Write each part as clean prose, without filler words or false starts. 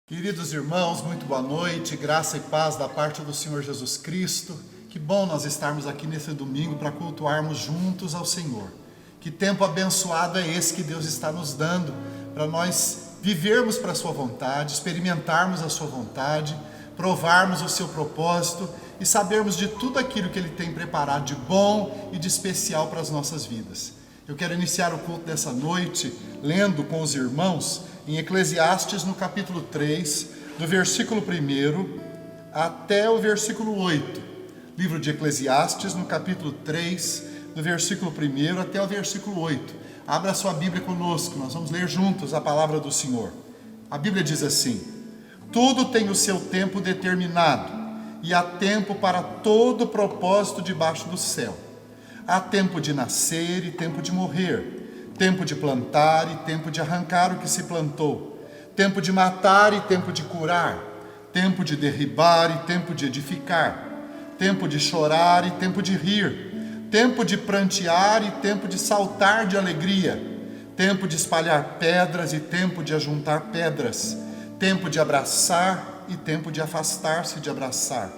Queridos irmãos, muito boa noite, graça e paz da parte do Senhor Jesus Cristo. Que bom nós estarmos aqui nesse domingo para cultuarmos juntos ao Senhor. Que tempo abençoado é esse que Deus está nos dando para nós vivermos para a sua vontade, experimentarmos a sua vontade, provarmos o seu propósito e sabermos de tudo aquilo que Ele tem preparado de bom e de especial para as nossas vidas. Eu quero iniciar o culto dessa noite lendo com os irmãos em Eclesiastes, no capítulo 3, do versículo 1 até o versículo 8. Livro de Eclesiastes, no capítulo 3, do versículo 1 até o versículo 8. Abra sua Bíblia conosco, nós vamos ler juntos a palavra do Senhor. A Bíblia diz assim: tudo tem o seu tempo determinado, e há tempo para todo propósito debaixo do céu. Há tempo de nascer e tempo de morrer, tempo de plantar e tempo de arrancar o que se plantou, tempo de matar e tempo de curar, tempo de derribar e tempo de edificar, tempo de chorar e tempo de rir, tempo de prantear e tempo de saltar de alegria, tempo de espalhar pedras e tempo de ajuntar pedras, tempo de abraçar e tempo de afastar-se de abraçar,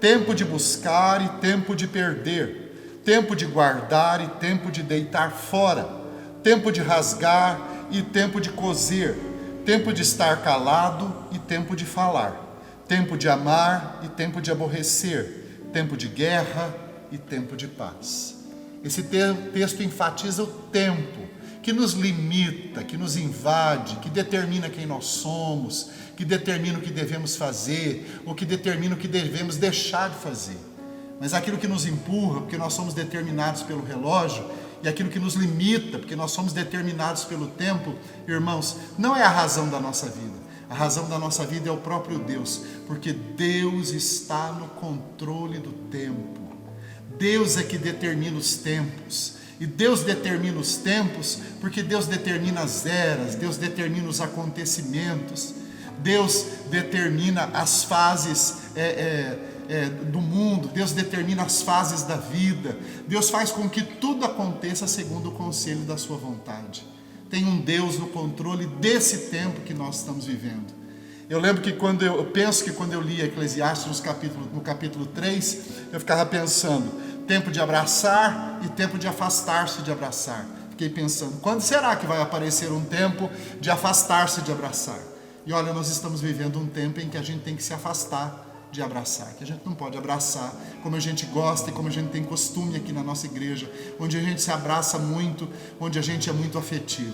tempo de buscar e tempo de perder, tempo de guardar e tempo de deitar fora, tempo de rasgar e tempo de coser, tempo de estar calado e tempo de falar, tempo de amar e tempo de aborrecer, tempo de guerra e tempo de paz. Esse texto enfatiza o tempo, que nos limita, que nos invade, que determina quem nós somos, que determina o que devemos fazer, ou que determina o que devemos deixar de fazer. Mas aquilo que nos empurra, porque nós somos determinados pelo relógio, e aquilo que nos limita, porque nós somos determinados pelo tempo, irmãos, não é a razão da nossa vida. A razão da nossa vida é o próprio Deus, porque Deus está no controle do tempo. Deus é que determina os tempos. E Deus determina os tempos porque Deus determina as eras, Deus determina os acontecimentos, Deus determina as fases do mundo, Deus determina as fases da vida, Deus faz com que tudo aconteça segundo o conselho da sua vontade. Tem um Deus no controle desse tempo que nós estamos vivendo. Eu lembro que quando eu lia Eclesiastes no capítulo 3, eu ficava pensando, tempo de abraçar e tempo de afastar-se de abraçar. Fiquei pensando, quando será que vai aparecer um tempo de afastar-se de abraçar? E olha, nós estamos vivendo um tempo em que a gente tem que se afastar de abraçar, que a gente não pode abraçar como a gente gosta e como a gente tem costume aqui na nossa igreja, onde a gente se abraça muito, onde a gente é muito afetivo.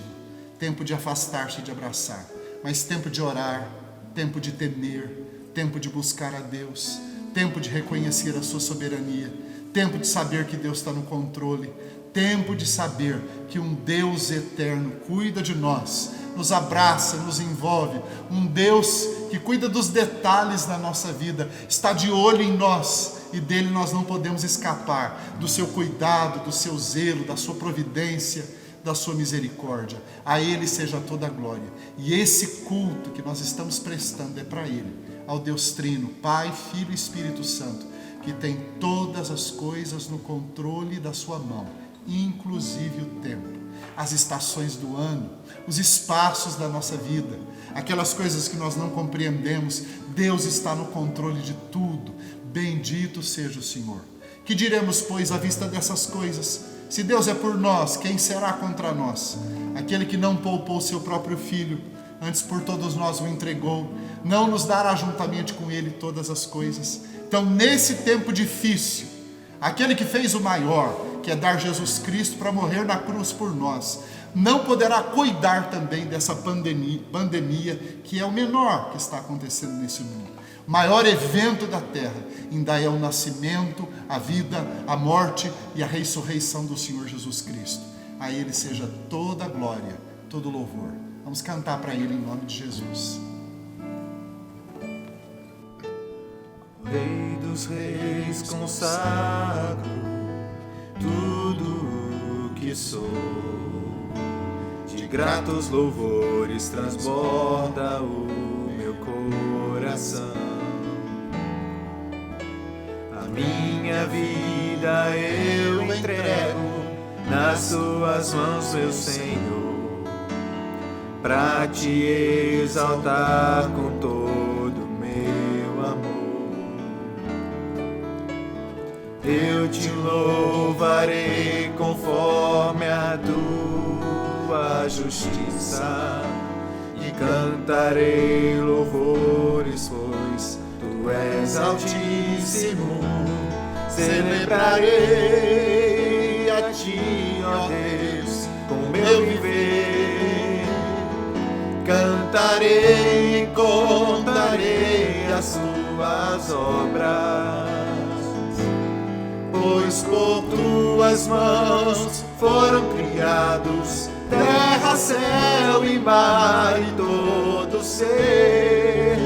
Tempo de afastar-se de abraçar, mas tempo de orar, tempo de temer, tempo de buscar a Deus, tempo de reconhecer a sua soberania, tempo de saber que Deus está no controle, tempo de saber que um Deus eterno cuida de nós, nos abraça, nos envolve, um Deus que cuida dos detalhes da nossa vida, está de olho em nós e dele nós não podemos escapar, do seu cuidado, do seu zelo, da sua providência, da sua misericórdia. A Ele seja toda a glória. E esse culto que nós estamos prestando é para Ele, ao Deus Trino, Pai, Filho e Espírito Santo, que tem todas as coisas no controle da sua mão, inclusive o tempo, as estações do ano, os espaços da nossa vida, aquelas coisas que nós não compreendemos. Deus está no controle de tudo. Bendito seja o Senhor. Que diremos, pois, à vista dessas coisas? Se Deus é por nós, quem será contra nós? Aquele que não poupou seu próprio Filho, antes por todos nós o entregou, não nos dará juntamente com Ele todas as coisas? Então, nesse tempo difícil, aquele que fez o maior, que é dar Jesus Cristo para morrer na cruz por nós, não poderá cuidar também dessa pandemia que é o menor que está acontecendo nesse mundo. O maior evento da terra ainda é o nascimento, a vida, a morte e a ressurreição do Senhor Jesus Cristo. A Ele seja toda a glória, todo o louvor. Vamos cantar para Ele em nome de Jesus. Rei dos reis, consagro tudo o que sou, de gratos louvores transborda o meu coração. A minha vida eu entrego nas tuas mãos, meu Senhor. pra te exaltar com todo meu amor. Eu te louvarei conforme a tua justiça e cantarei louvores, pois tu és altíssimo. Celebrarei a ti, ó Deus, com meu viver. Cantarei e contarei as tuas obras, pois por tuas mãos foram criados terra, céu e mar e todo ser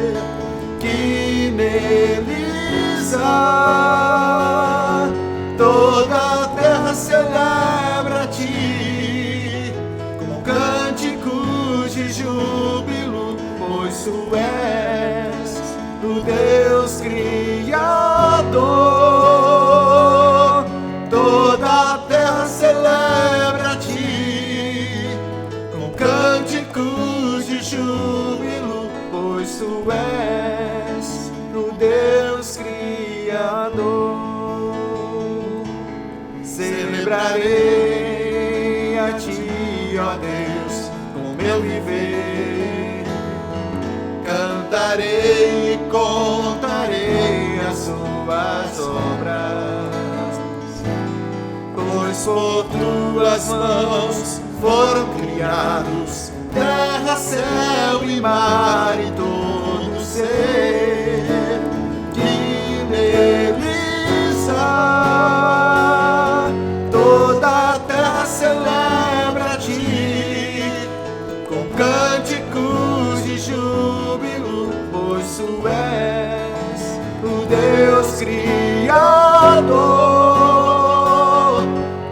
que neles há. Toda a terra celebra a ti com cânticos de júbilo, pois tu és o Deus Criador. Toda a terra celebra a ti com cânticos de júbilo, pois tu és o Deus Criador. Celebrarei a ti, ó Deus, com meu viver. Cantarei e contarei as tuas obras, pois por tuas mãos foram criados terra, céu e mar e todo ser que neles há. Toda a terra celebra a ti com cânticos de júbilo, pois tu és o Deus Criador.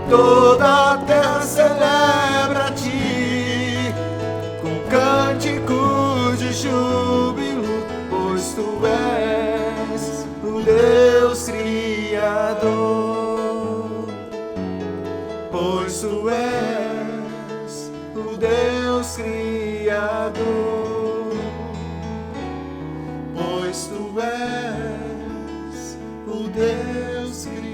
Toda a terra celebra a ti com cânticos de júbilo, pois tu és o Deus Criador. Pois tu és o Deus Criador. Pois tu és o Deus Criador.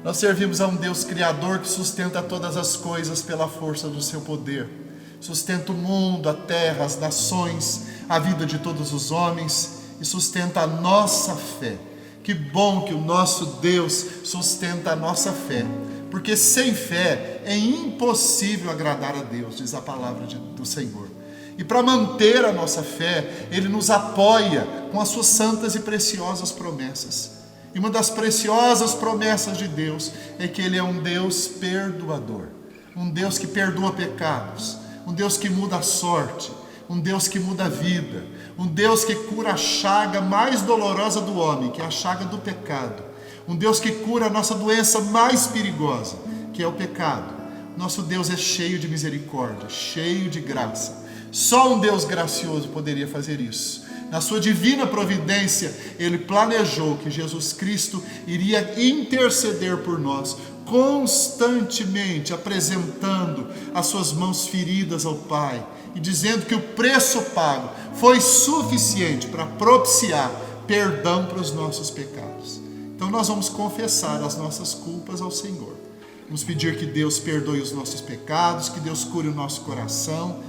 Nós servimos a um Deus Criador que sustenta todas as coisas pela força do seu poder. Sustenta o mundo, a terra, as nações, a vida de todos os homens e sustenta a nossa fé. Que bom que o nosso Deus sustenta a nossa fé, porque sem fé é impossível agradar a Deus, diz a palavra do Senhor. E para manter a nossa fé, Ele nos apoia com as suas santas e preciosas promessas. E uma das preciosas promessas de Deus é que Ele é um Deus perdoador, um Deus que perdoa pecados, um Deus que muda a sorte, um Deus que muda a vida, um Deus que cura a chaga mais dolorosa do homem, que é a chaga do pecado, um Deus que cura a nossa doença mais perigosa, que é o pecado. Nosso Deus é cheio de misericórdia, cheio de graça. Só um Deus gracioso poderia fazer isso. Na sua divina providência, Ele planejou que Jesus Cristo iria interceder por nós, constantemente apresentando as suas mãos feridas ao Pai, e dizendo que o preço pago foi suficiente para propiciar perdão para os nossos pecados. Então nós vamos confessar as nossas culpas ao Senhor. Vamos pedir que Deus perdoe os nossos pecados, que Deus cure o nosso coração,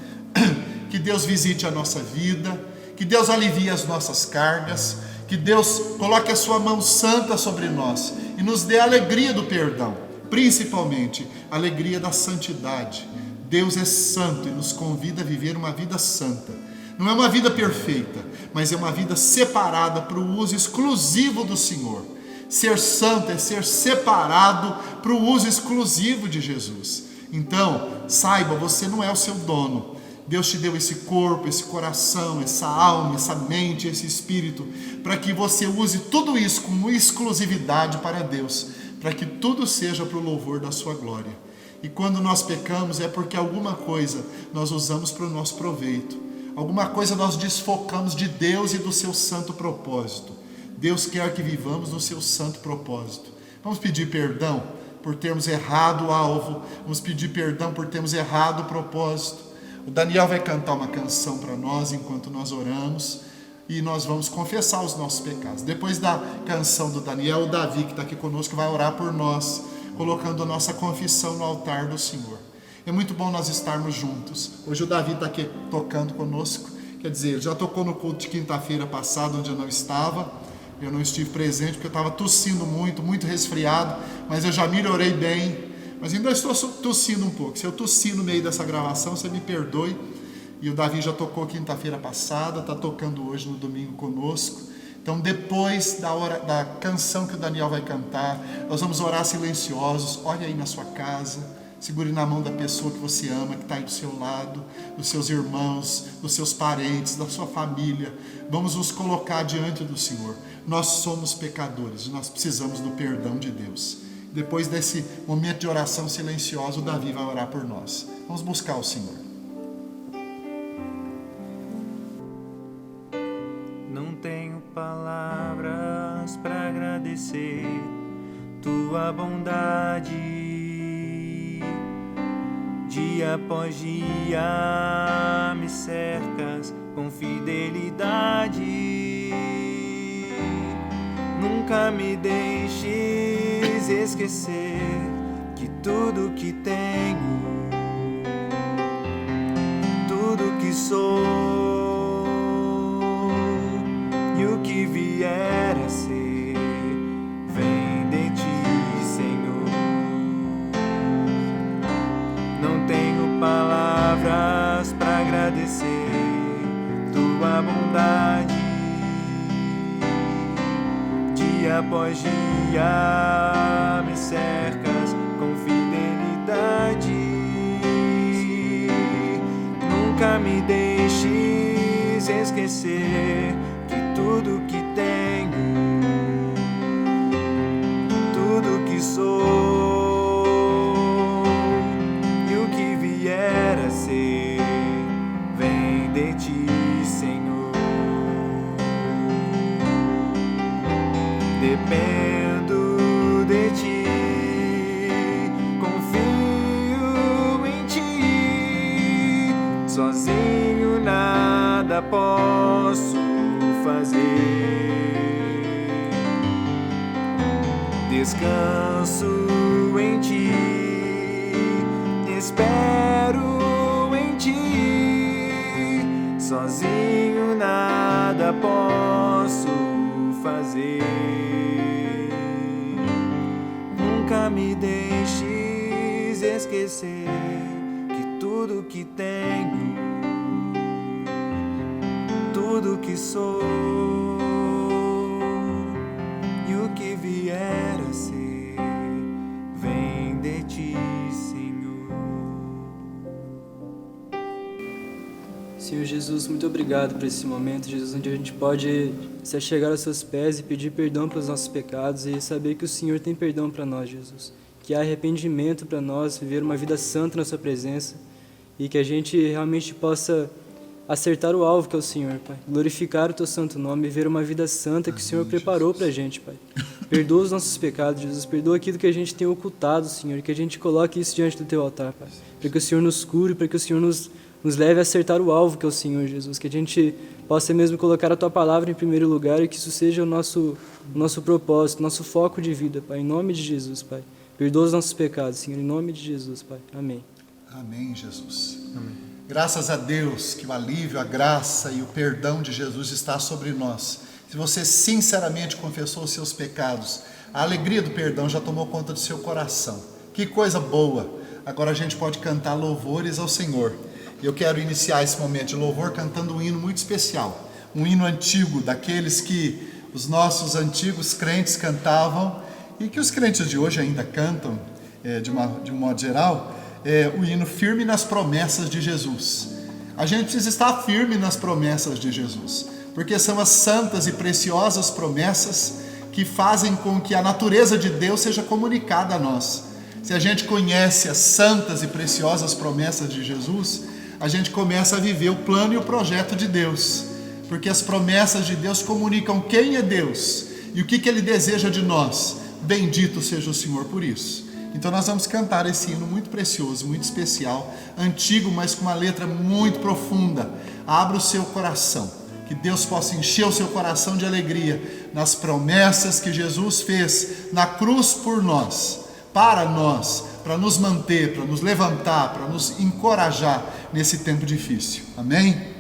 que Deus visite a nossa vida, que Deus alivie as nossas cargas, que Deus coloque a sua mão santa sobre nós e nos dê a alegria do perdão, principalmente a alegria da santidade. Deus é santo e nos convida a viver uma vida santa. Não é uma vida perfeita, mas é uma vida separada para o uso exclusivo do Senhor. Ser santo é ser separado para o uso exclusivo de Jesus. Então, saiba, você não é o seu dono. Deus te deu esse corpo, esse coração, essa alma, essa mente, esse espírito, para que você use tudo isso com exclusividade para Deus, para que tudo seja para o louvor da sua glória. E quando nós pecamos é porque alguma coisa nós usamos para o nosso proveito, alguma coisa nós desfocamos de Deus e do seu santo propósito. Deus quer que vivamos no seu santo propósito. Vamos pedir perdão por termos errado o alvo, vamos pedir perdão por termos errado o propósito. O Daniel vai cantar uma canção para nós enquanto nós oramos e nós vamos confessar os nossos pecados. Depois da canção do Daniel, o Davi, que está aqui conosco, vai orar por nós, colocando a nossa confissão no altar do Senhor. É muito bom nós estarmos juntos. Hoje o Davi está aqui tocando conosco, quer dizer, ele já tocou no culto de quinta-feira passada, onde eu não estava. Eu não estive presente porque eu estava tossindo muito resfriado, mas eu já melhorei bem. Mas ainda estou tossindo um pouco. Se eu tossir no meio dessa gravação, você me perdoe. E o Davi já tocou quinta-feira passada, está tocando hoje no domingo conosco. Então, depois da canção que o Daniel vai cantar, nós vamos orar silenciosos. Olhe aí na sua casa, segure na mão da pessoa que você ama, que está aí do seu lado, dos seus irmãos, dos seus parentes, da sua família. Vamos nos colocar diante do Senhor. Nós somos pecadores, nós precisamos do perdão de Deus. Depois desse momento de oração silenciosa, o Davi vai orar por nós. Vamos buscar o Senhor. Não tenho palavras para agradecer tua bondade. Dia após dia me cercas com fidelidade. Nunca me deixes esquecer que tudo que tenho, tudo que sou e o que vier a ser, vem de ti, Senhor. Não tenho palavras para agradecer tua bondade. Dia após dia me cercas com fidelidade. Nunca me deixes esquecer que tudo que tenho, tudo que sou e o que vier a ser, vem de ti, Senhor. Dependo de ti, confio em ti. Sozinho nada posso fazer. Descanso em ti, espero em ti. Sozinho nada posso fazer. Nunca me deixes esquecer que tudo que tenho, tudo que sou e o que vier a ser, vem de ti, Senhor. Senhor Jesus, muito obrigado por esse momento, Jesus, onde a gente pode se achegar aos seus pés e pedir perdão pelos nossos pecados e saber que o Senhor tem perdão para nós, Jesus. Que há arrependimento para nós, viver uma vida santa na sua presença e que a gente realmente possa acertar o alvo que é o Senhor, Pai. Glorificar o teu santo nome e viver uma vida santa que o Senhor preparou para a gente, Pai. Perdoa os nossos pecados, Jesus. Perdoa aquilo que a gente tem ocultado, Senhor, que a gente coloque isso diante do teu altar, Pai. Para que o Senhor nos cure, para que o Senhor nos leve a acertar o alvo que é o Senhor, Jesus, que a gente possa mesmo colocar a Tua Palavra em primeiro lugar e que isso seja o nosso propósito, nosso foco de vida, Pai, em nome de Jesus, Pai. Perdoa os nossos pecados, Senhor, em nome de Jesus, Pai. Amém. Amém, Jesus. Amém. Graças a Deus que o alívio, a graça e o perdão de Jesus está sobre nós. Se você sinceramente confessou os seus pecados, a alegria do perdão já tomou conta do seu coração. Que coisa boa! Agora a gente pode cantar louvores ao Senhor. Eu quero iniciar esse momento de louvor cantando um hino muito especial, um hino antigo, daqueles que os nossos antigos crentes cantavam e que os crentes de hoje ainda cantam, de um modo geral, o hino Firme nas Promessas de Jesus. A gente precisa estar firme nas promessas de Jesus, porque são as santas e preciosas promessas que fazem com que a natureza de Deus seja comunicada a nós. Se a gente conhece as santas e preciosas promessas de Jesus, a gente começa a viver o plano e o projeto de Deus, porque as promessas de Deus comunicam quem é Deus e o que Ele deseja de nós. Bendito seja o Senhor por isso. Então nós vamos cantar esse hino muito precioso, muito especial, antigo, mas com uma letra muito profunda. Abra o seu coração, que Deus possa encher o seu coração de alegria nas promessas que Jesus fez na cruz por nós, para nos manter, para nos levantar, para nos encorajar nesse tempo difícil. Amém?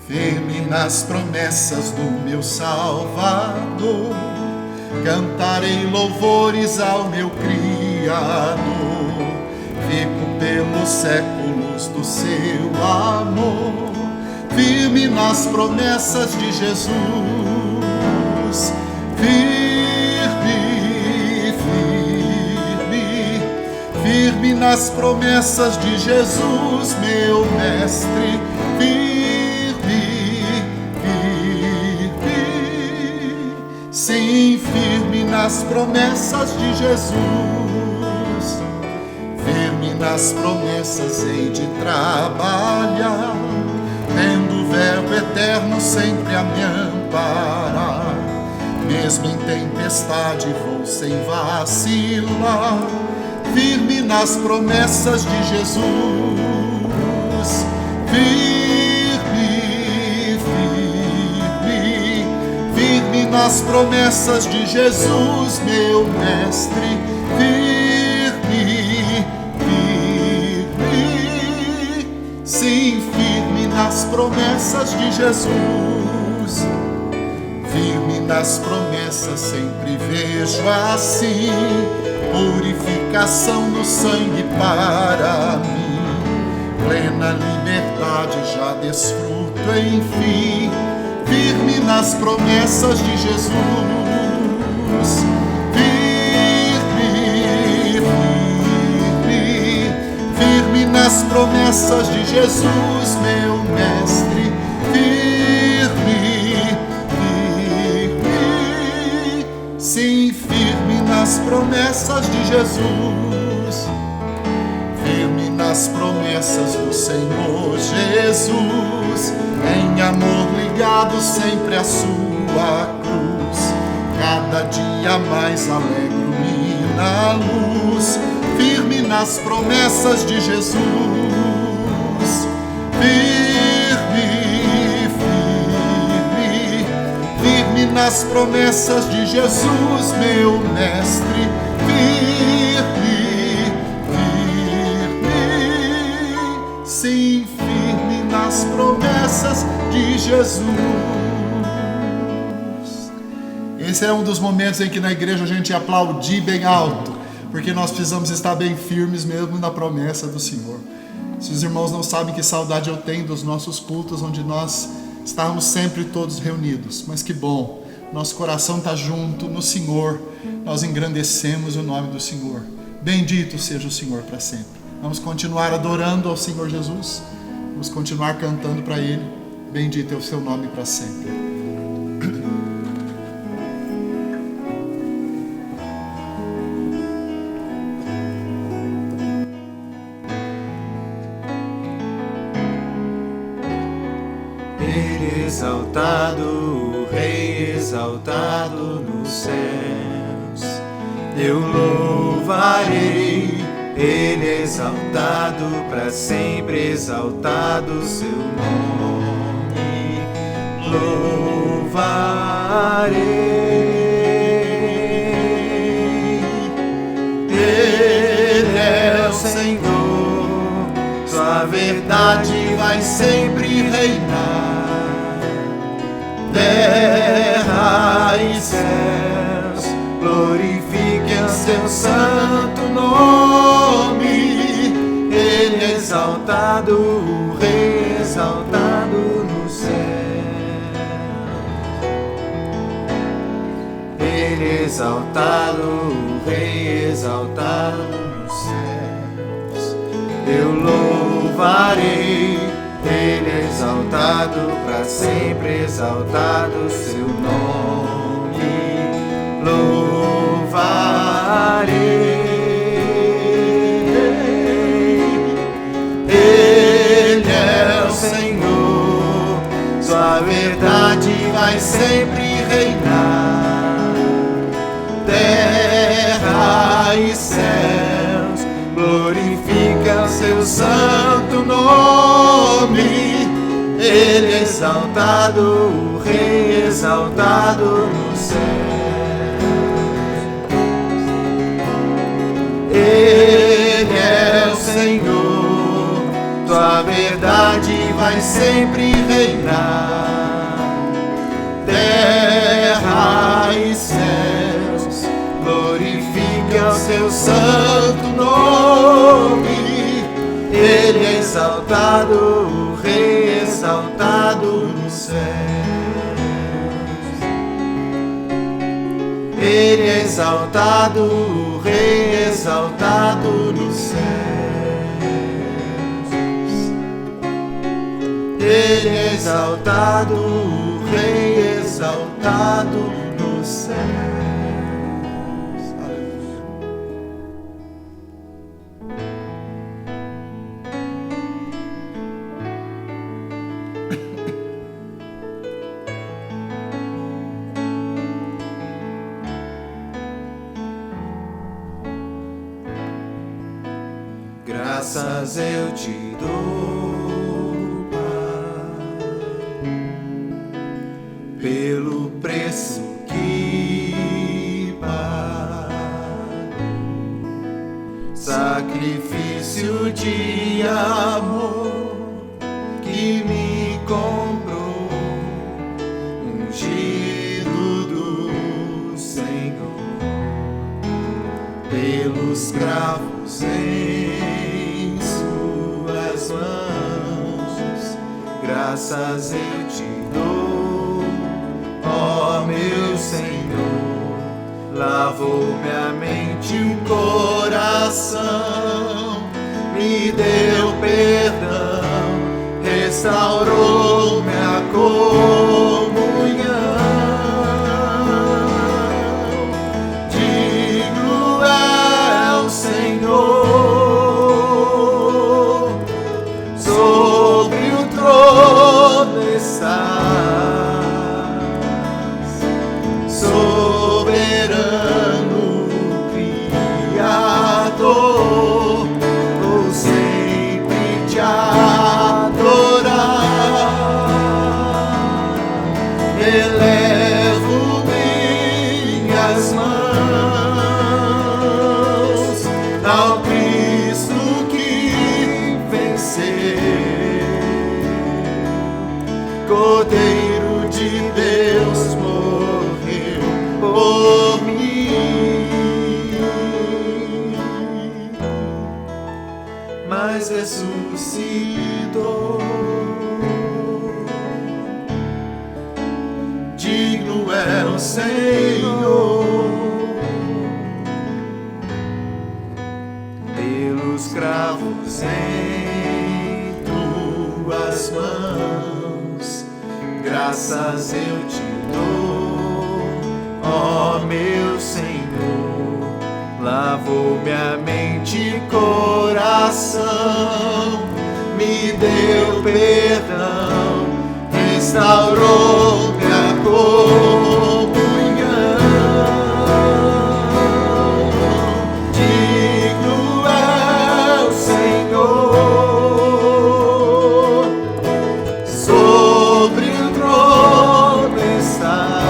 Firme nas promessas do meu Salvador, cantarei louvores ao meu Criador. Fico pelos séculos do seu amor, firme nas promessas de Jesus. Firme nas promessas de Jesus, meu Mestre. Sim, firme nas promessas de Jesus. Firme nas promessas hei de trabalhar, tendo o Verbo eterno sempre a me amparar. Mesmo em tempestade vou sem vacilar, firme nas promessas de Jesus. Firme nas promessas de Jesus, meu Mestre. Sim, firme nas promessas de Jesus. Firme nas promessas sempre vejo assim, purificação no sangue para mim. Plena liberdade já desfruto, enfim. Firme nas promessas de Jesus. Firme nas promessas de Jesus, meu Mestre. Sim, firme nas promessas de Jesus. Firme nas promessas do Senhor Jesus, em amor ligado sempre à sua cruz. Cada dia mais alegro-me na luz, firme nas promessas de Jesus. Firme nas promessas de Jesus, meu Mestre. Sim, firme nas promessas de Jesus. Esse é um dos momentos em que na igreja a gente aplaudir bem alto, porque nós precisamos estar bem firmes mesmo na promessa do Senhor. Se os irmãos não sabem que saudade eu tenho dos nossos cultos, onde nós estávamos sempre todos reunidos, mas que bom, nosso coração está junto no Senhor, nós engrandecemos o nome do Senhor. Bendito seja o Senhor para sempre. Vamos continuar adorando ao Senhor Jesus, vamos continuar cantando para Ele. Bendito é o seu nome para sempre. Ele exaltado, o Rei exaltado nos céus, eu louvarei. Ele exaltado, para sempre exaltado seu nome, louvarei. Ele é o Senhor, sua verdade vai sempre reinar. Terra e céus glorifiquem o seu santo nome. Ele é exaltado, o Rei exaltado no céu. Ele é exaltado, o Rei exaltado nos céus, eu louvarei. Ele é exaltado, para sempre exaltado seu nome, louvarei. Ele é o Senhor, sua verdade vai sempre reinar. Ele é exaltado, o Rei exaltado no céu. Ele é o Senhor, tua verdade vai sempre reinar. Terra e céus, glorifique ao seu santo nome. Ele é exaltado, o Rei exaltado nos céus. Ele é exaltado, o Rei exaltado nos céus. Ele é exaltado, o Rei exaltado nos céus. Graças eu te dou, Pai, pelo preço que pago, sacrifício de amor que me comprou, ungido do Senhor, pelos cravos em suas mãos. Graças eu te dou, ó meu Senhor. Lavou-me a mente e o coração, me deu perdão, restaurou-me a comunhão. Digno é o Senhor, sobre o trono estás, soberano Criador, vou sempre te adorar. Elevo minhas mãos ao Cristo que venceu, Cordeiro de Deus morreu por mim, mas ressuscitou. Digno é o Senhor, pelos cravos em tuas mãos. Graças eu te dou, ó meu Senhor. Lavou-me a mente e coração, me deu perdão, restaurou-me a comunhão. Digno é o Senhor, sobre o trono estás,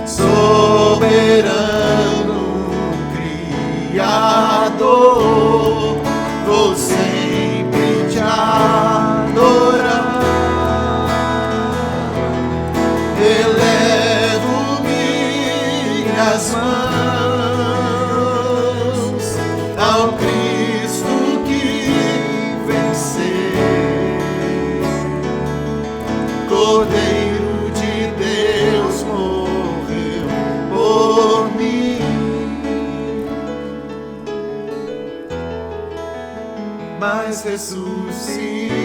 soberano Criador, vou sempre te adorar. Elevo minhas mãos ao Cristo que venceu, Cordeiro de Deus morreu por mim, mas ressuscitou.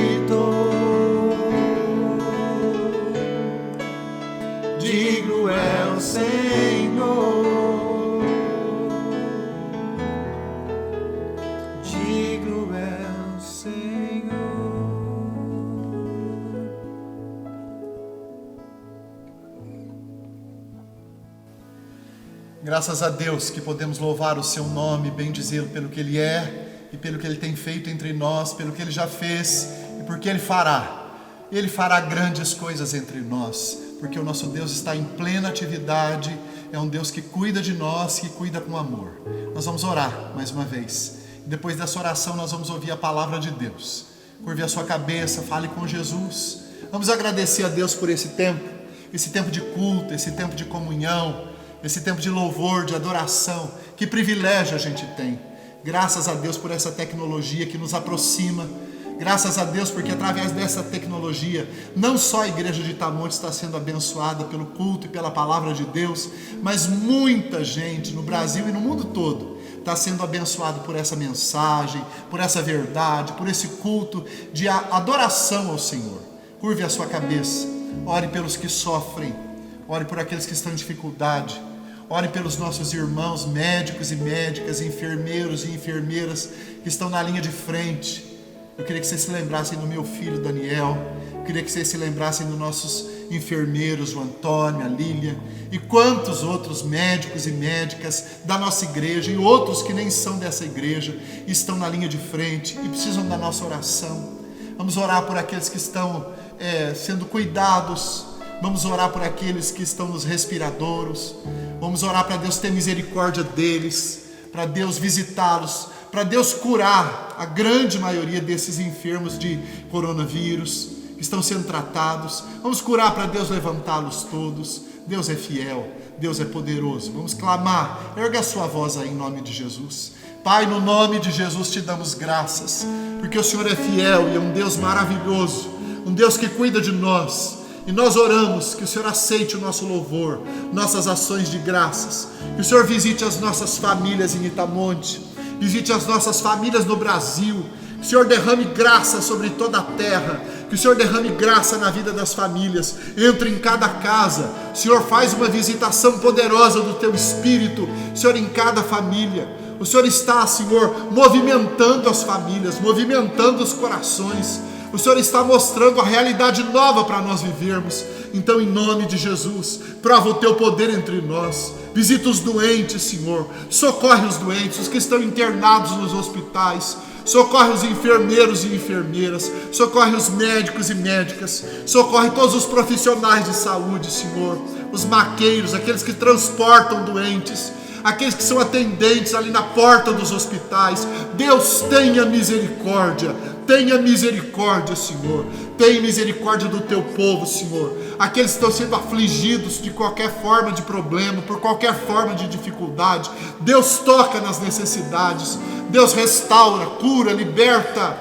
Digno é o Senhor, digno é o Senhor. Graças a Deus que podemos louvar o seu nome, bendizê-lo pelo que ele é e pelo que ele tem feito entre nós, pelo que ele já fez e porque Ele fará grandes coisas entre nós, porque o nosso Deus está em plena atividade, é um Deus que cuida de nós, que cuida com amor. Nós vamos orar mais uma vez, e depois dessa oração nós vamos ouvir a palavra de Deus. Curve a sua cabeça, fale com Jesus. Vamos agradecer a Deus por esse tempo de culto, esse tempo de comunhão, esse tempo de louvor, de adoração. Que privilégio a gente tem. Graças a Deus por essa tecnologia que nos aproxima. Graças a Deus porque através dessa tecnologia, não só a igreja de Itamonte está sendo abençoada pelo culto e pela palavra de Deus, mas muita gente no Brasil e no mundo todo está sendo abençoado por essa mensagem, por essa verdade, por esse culto de adoração ao Senhor. Curve a sua cabeça, ore pelos que sofrem, ore por aqueles que estão em dificuldade, ore pelos nossos irmãos médicos e médicas, enfermeiros e enfermeiras que estão na linha de frente. Eu queria que vocês se lembrassem do meu filho Daniel, eu queria que vocês se lembrassem dos nossos enfermeiros, o Antônio, a Lília, e quantos outros médicos e médicas da nossa igreja, e outros que nem são dessa igreja, estão na linha de frente e precisam da nossa oração. Vamos orar por aqueles que estão sendo cuidados, vamos orar por aqueles que estão nos respiradouros, vamos orar para Deus ter misericórdia deles, para Deus visitá-los, para Deus curar a grande maioria desses enfermos de coronavírus que estão sendo tratados. Vamos curar para Deus levantá-los todos. Deus é fiel, Deus é poderoso. Vamos clamar, erga a sua voz aí em nome de Jesus. Pai, no nome de Jesus te damos graças, porque o Senhor é fiel e é um Deus maravilhoso, um Deus que cuida de nós. E nós oramos que o Senhor aceite o nosso louvor, nossas ações de graças, que o Senhor visite as nossas famílias em Itamonte, visite as nossas famílias no Brasil, que o Senhor derrame graça sobre toda a terra, que o Senhor derrame graça na vida das famílias, entre em cada casa, o Senhor faz uma visitação poderosa do Teu Espírito, Senhor, em cada família. O Senhor está, Senhor, movimentando as famílias, movimentando os corações. O Senhor está mostrando a realidade nova para nós vivermos. Então, em nome de Jesus, prova o Teu poder entre nós. Visita os doentes, Senhor. Socorre os doentes, os que estão internados nos hospitais. Socorre os enfermeiros e enfermeiras. Socorre os médicos e médicas. Socorre todos os profissionais de saúde, Senhor. Os maqueiros, aqueles que transportam doentes, aqueles que são atendentes ali na porta dos hospitais. Deus, tenha misericórdia. Tenha misericórdia, Senhor. Tenha misericórdia do Teu povo, Senhor. Aqueles que estão sendo afligidos de qualquer forma de problema, por qualquer forma de dificuldade. Deus, toca nas necessidades. Deus, restaura, cura, liberta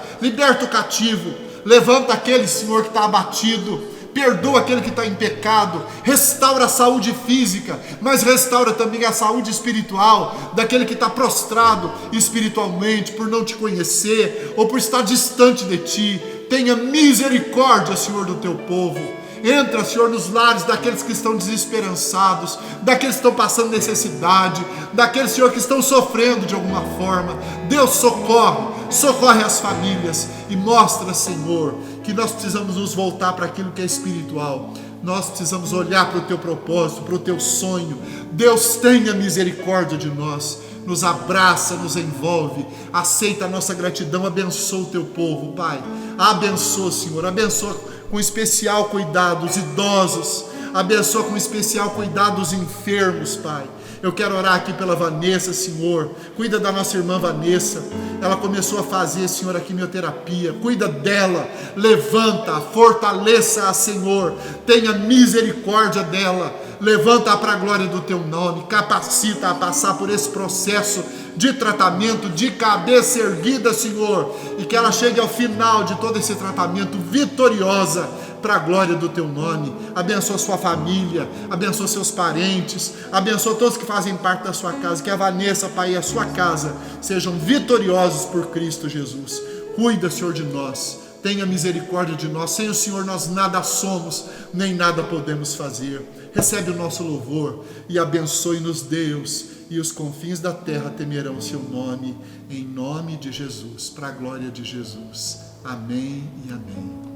o cativo. Levanta aquele, Senhor, que está abatido. Perdoa aquele que está em pecado, restaura a saúde física, mas restaura também a saúde espiritual, daquele que está prostrado espiritualmente, por não Te conhecer, ou por estar distante de Ti. Tenha misericórdia, Senhor, do Teu povo. Entra, Senhor, nos lares daqueles que estão desesperançados, daqueles que estão passando necessidade, daqueles, Senhor, que estão sofrendo de alguma forma. Deus, socorre as famílias e mostra, Senhor, que nós precisamos nos voltar para aquilo que é espiritual. Nós precisamos olhar para o Teu propósito, para o Teu sonho. Deus, tenha misericórdia de nós. Nos abraça, nos envolve, aceita a nossa gratidão, abençoa o Teu povo, Pai. Abençoa, Senhor, abençoa com especial cuidado os idosos, abençoa com especial cuidado os enfermos, Pai. Eu quero orar aqui pela Vanessa, Senhor. Cuida da nossa irmã Vanessa. Ela começou a fazer, Senhor, a quimioterapia. Cuida dela, levanta, fortaleça-a, Senhor. Tenha misericórdia dela. Levanta-a para a glória do Teu nome. Capacita-a a passar por esse processo de tratamento de cabeça erguida, Senhor. E que ela chegue ao final de todo esse tratamento vitoriosa, para a glória do Teu nome. Abençoa sua família, abençoa seus parentes, abençoa todos que fazem parte da sua casa. Que a Vanessa, Pai, e a sua casa sejam vitoriosos por Cristo Jesus. Cuida, Senhor, de nós. Tenha misericórdia de nós. Sem o Senhor nós nada somos, nem nada podemos fazer. Recebe o nosso louvor e abençoe-nos, Deus, e os confins da terra temerão o Seu nome, em nome de Jesus, para a glória de Jesus. Amém e amém.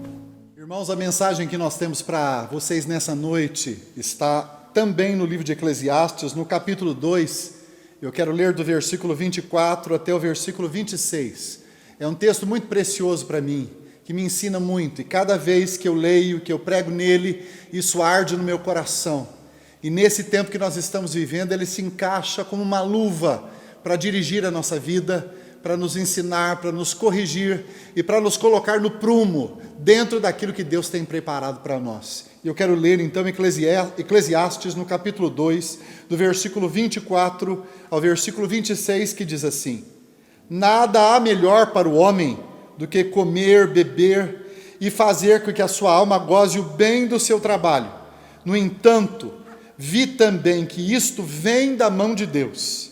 Irmãos, a mensagem que nós temos para vocês nessa noite está também no livro de Eclesiastes, no capítulo 2. Eu quero ler do versículo 24 até o versículo 26. É um texto muito precioso para mim. que me ensina muito, e cada vez que eu leio, que eu prego nele, isso arde no meu coração. E nesse tempo que nós estamos vivendo, ele se encaixa como uma luva para dirigir a nossa vida, para nos ensinar, para nos corrigir e para nos colocar no prumo, dentro daquilo que Deus tem preparado para nós. E eu quero ler então Eclesiastes no capítulo 2, do versículo 24 ao versículo 26, que diz assim: Nada há melhor para o homem do que comer, beber e fazer com que a sua alma goze o bem do seu trabalho. No entanto, vi também que isto vem da mão de Deus,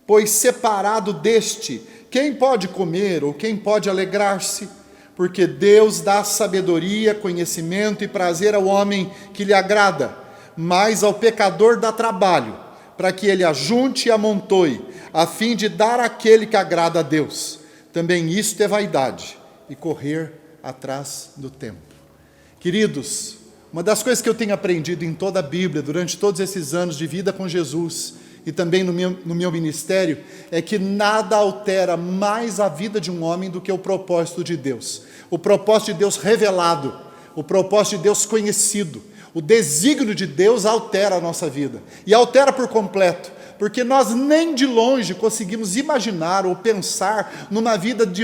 pois separado deste, quem pode comer ou quem pode alegrar-se? Porque Deus dá sabedoria, conhecimento e prazer ao homem que lhe agrada, mas ao pecador dá trabalho, para que ele ajunte e amontoe, a fim de dar àquele que agrada a Deus. Também isto é vaidade, e correr atrás do tempo. Queridos, uma das coisas que eu tenho aprendido em toda a Bíblia, durante todos esses anos de vida com Jesus, e também no meu ministério, é que nada altera mais a vida de um homem do que o propósito de Deus. O propósito de Deus revelado, o propósito de Deus conhecido, o desígnio de Deus altera a nossa vida, e altera por completo, porque nós nem de longe conseguimos imaginar ou pensar numa vida de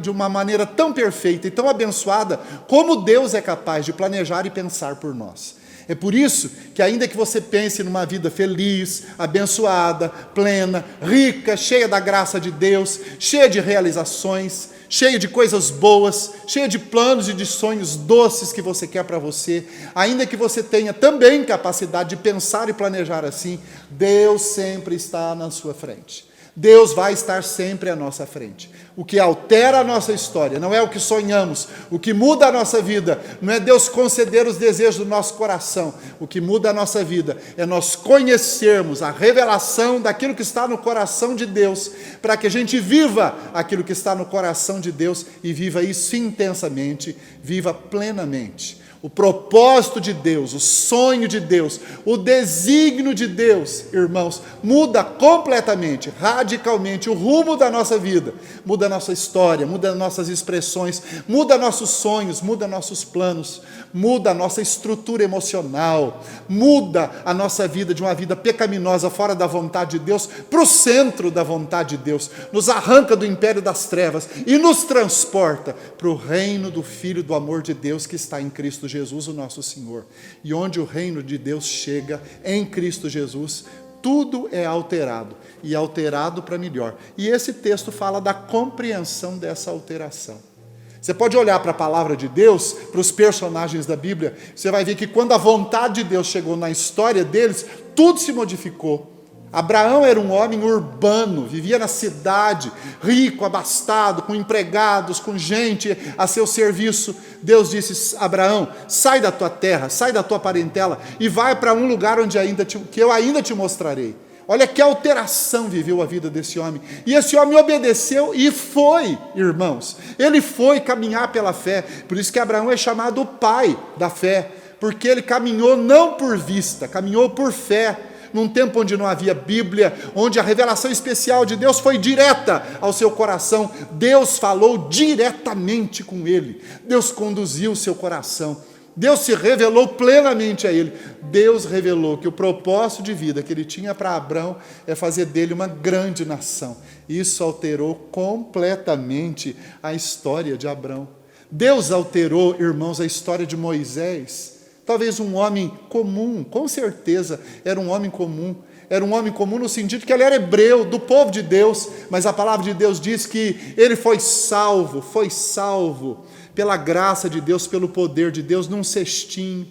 uma maneira tão perfeita e tão abençoada, como Deus é capaz de planejar e pensar por nós. É por isso que, ainda que você pense numa vida feliz, abençoada, plena, rica, cheia da graça de Deus, cheia de realizações, cheia de coisas boas, cheia de planos e de sonhos doces que você quer para você, ainda que você tenha também capacidade de pensar e planejar assim, Deus sempre está na sua frente. Deus vai estar sempre à nossa frente. O que altera a nossa história não é o que sonhamos, o que muda a nossa vida não é Deus conceder os desejos do nosso coração. O que muda a nossa vida é nós conhecermos a revelação daquilo que está no coração de Deus, para que a gente viva aquilo que está no coração de Deus e viva isso intensamente, viva plenamente. O propósito de Deus, o sonho de Deus, o desígnio de Deus, irmãos, muda completamente, radicalmente o rumo da nossa vida, muda a nossa história, muda nossas expressões, muda nossos sonhos, muda nossos planos, muda a nossa estrutura emocional, muda a nossa vida de uma vida pecaminosa fora da vontade de Deus para o centro da vontade de Deus, nos arranca do império das trevas e nos transporta para o reino do Filho do amor de Deus que está em Cristo Jesus, o nosso Senhor. E onde o reino de Deus chega, em Cristo Jesus, tudo é alterado, e alterado para melhor. E esse texto fala da compreensão dessa alteração. Você pode olhar para a palavra de Deus, para os personagens da Bíblia, você vai ver que quando a vontade de Deus chegou na história deles, tudo se modificou. Abraão era um homem urbano, vivia na cidade, rico, abastado, com empregados, com gente a seu serviço. Deus disse: Abraão, sai da tua terra, sai da tua parentela e vai para um lugar que eu ainda te mostrarei. Olha que alteração viveu a vida desse homem. E esse homem obedeceu e foi, irmãos. Ele foi caminhar pela fé. Por isso que Abraão é chamado o pai da fé, porque ele caminhou não por vista, caminhou por fé. Num tempo onde não havia Bíblia, onde a revelação especial de Deus foi direta ao seu coração, Deus falou diretamente com ele, Deus conduziu o seu coração, Deus se revelou plenamente a ele. Deus revelou que o propósito de vida que ele tinha para Abraão é fazer dele uma grande nação. Isso alterou completamente a história de Abraão. Deus alterou, irmãos, a história de Moisés. Talvez um homem comum, com certeza era um homem comum. Era um homem comum no sentido que ele era hebreu, do povo de Deus, mas a palavra de Deus diz que ele foi salvo pela graça de Deus, pelo poder de Deus, num cestinho.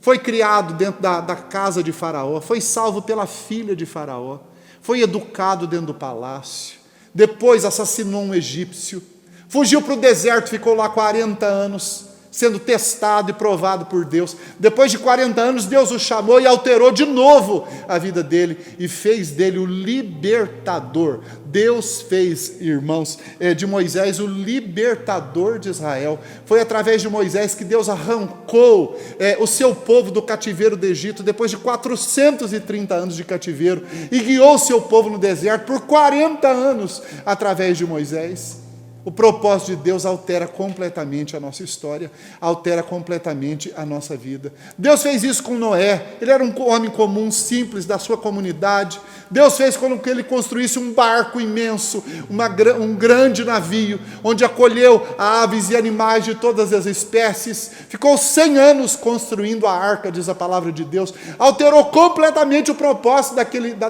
Foi criado dentro da casa de Faraó, foi salvo pela filha de Faraó, foi educado dentro do palácio, depois assassinou um egípcio, fugiu para o deserto, ficou lá 40 anos, sendo testado e provado por Deus. Depois de 40 anos, Deus o chamou e alterou de novo a vida dele e fez dele o libertador. Deus fez, irmãos, de Moisés o libertador de Israel. Foi através de Moisés que Deus arrancou o seu povo do cativeiro do Egito, depois de 430 anos de cativeiro, e guiou o seu povo no deserto por 40 anos através de Moisés. O propósito de Deus altera completamente a nossa história, altera completamente a nossa vida. Deus fez isso com Noé. Ele era um homem comum, simples, da sua comunidade. Deus fez com que ele construísse um barco imenso, um grande navio, onde acolheu aves e animais de todas as espécies. Ficou 100 anos construindo a arca, diz a palavra de Deus. Alterou completamente o propósito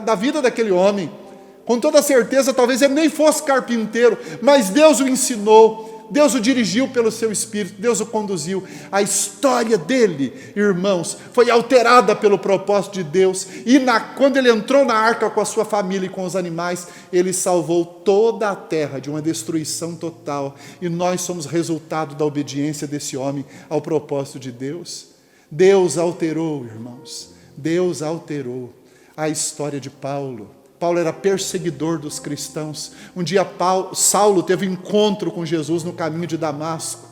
da vida daquele homem. Com toda certeza, talvez ele nem fosse carpinteiro, mas Deus o ensinou, Deus o dirigiu pelo seu Espírito, Deus o conduziu. A história dele, irmãos, foi alterada pelo propósito de Deus, e quando ele entrou na arca com a sua família e com os animais, ele salvou toda a terra de uma destruição total, e nós somos resultado da obediência desse homem ao propósito de Deus. Deus alterou, irmãos, Deus alterou a história de Paulo. Paulo era perseguidor dos cristãos. Um dia Saulo teve um encontro com Jesus no caminho de Damasco.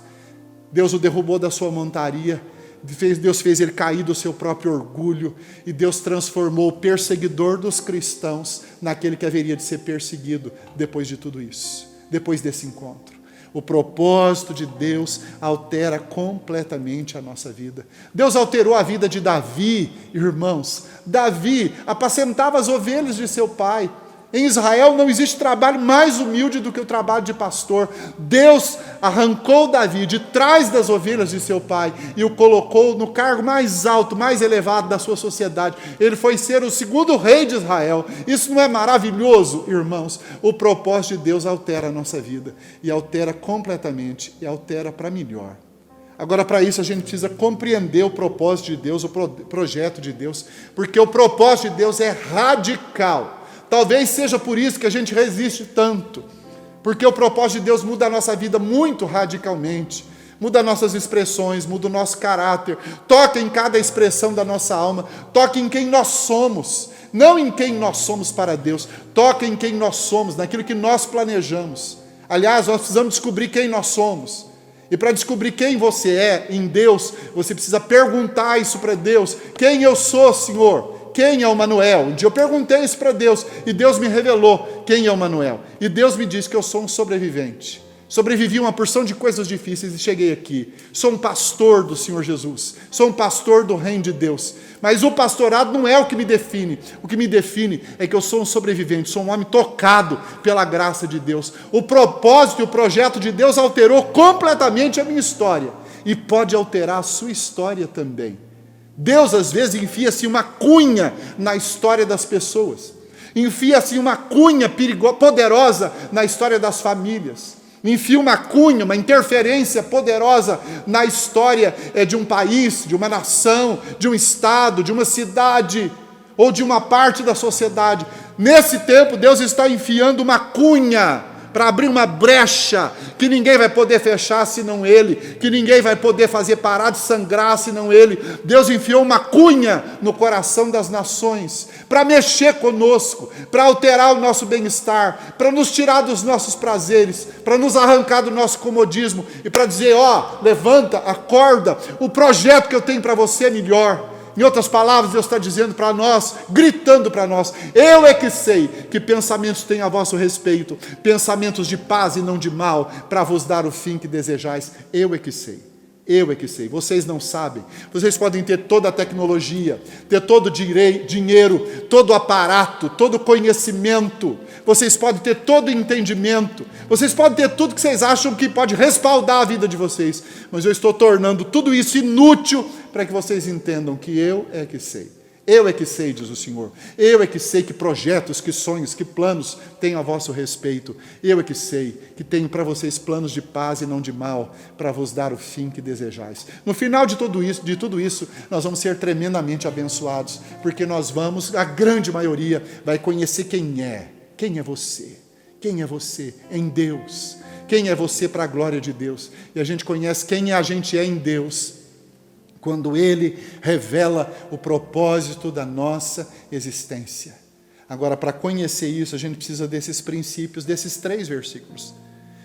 Deus o derrubou da sua montaria. Deus fez ele cair do seu próprio orgulho. E Deus transformou o perseguidor dos cristãos naquele que haveria de ser perseguido depois de tudo isso. Depois desse encontro. O propósito de Deus altera completamente a nossa vida. Deus alterou a vida de Davi, irmãos. Davi apacentava as ovelhas de seu pai. Em Israel não existe trabalho mais humilde do que o trabalho de pastor. Deus arrancou Davi de trás das ovelhas de seu pai e o colocou no cargo mais alto, mais elevado da sua sociedade. Ele foi ser o segundo rei de Israel. Isso não é maravilhoso, irmãos? O propósito de Deus altera a nossa vida, e altera completamente, e altera para melhor. Agora, para isso, a gente precisa compreender o propósito de Deus, o projeto de Deus, porque o propósito de Deus é radical. Talvez seja por isso que a gente resiste tanto, porque o propósito de Deus muda a nossa vida muito radicalmente, muda nossas expressões, muda o nosso caráter, toca em cada expressão da nossa alma, toca em quem nós somos, não em quem nós somos para Deus, toca em quem nós somos, naquilo que nós planejamos. Aliás, nós precisamos descobrir quem nós somos, e para descobrir quem você é em Deus, você precisa perguntar isso para Deus: quem eu sou, Senhor? Quem é o Manuel? Um dia eu perguntei isso para Deus, e Deus me revelou quem é o Manuel. E Deus me disse que eu sou um sobrevivente. Sobrevivi a uma porção de coisas difíceis e cheguei aqui. Sou um pastor do Senhor Jesus. Sou um pastor do reino de Deus. Mas o pastorado não é o que me define. O que me define é que eu sou um sobrevivente, sou um homem tocado pela graça de Deus. O propósito e o projeto de Deus alterou completamente a minha história. E pode alterar a sua história também. Deus às vezes enfia-se uma cunha na história das pessoas, enfia-se uma cunha poderosa na história das famílias, enfia uma cunha, uma interferência poderosa na história de um país, de uma nação, de um estado, de uma cidade, ou de uma parte da sociedade. Nesse tempo Deus está enfiando uma cunha para abrir uma brecha que ninguém vai poder fechar senão Ele, que ninguém vai poder fazer parar de sangrar senão Ele. Deus enfiou uma cunha no coração das nações para mexer conosco, para alterar o nosso bem-estar, para nos tirar dos nossos prazeres, para nos arrancar do nosso comodismo e para dizer: levanta, acorda, o projeto que eu tenho para você é melhor. Em outras palavras, Deus está dizendo para nós, gritando para nós: eu é que sei que pensamentos tenho a vosso respeito, pensamentos de paz e não de mal, para vos dar o fim que desejais. Eu é que sei. Eu é que sei, vocês não sabem. Vocês podem ter toda a tecnologia, ter todo o dinheiro, todo o aparato, todo o conhecimento, vocês podem ter todo o entendimento, vocês podem ter tudo que vocês acham que pode respaldar a vida de vocês, mas eu estou tornando tudo isso inútil para que vocês entendam que eu é que sei. Eu é que sei, diz o Senhor. Eu é que sei que projetos, que sonhos, que planos tenho a vosso respeito. Eu é que sei que tenho para vocês planos de paz e não de mal, para vos dar o fim que desejais. No final de tudo isso, nós vamos ser tremendamente abençoados, porque nós vamos, a grande maioria, vai conhecer quem é. Quem é você? Quem é você em Deus? Quem é você para a glória de Deus? E a gente conhece quem a gente é em Deus quando Ele revela o propósito da nossa existência. Agora, para conhecer isso, a gente precisa desses princípios, desses 3 versículos.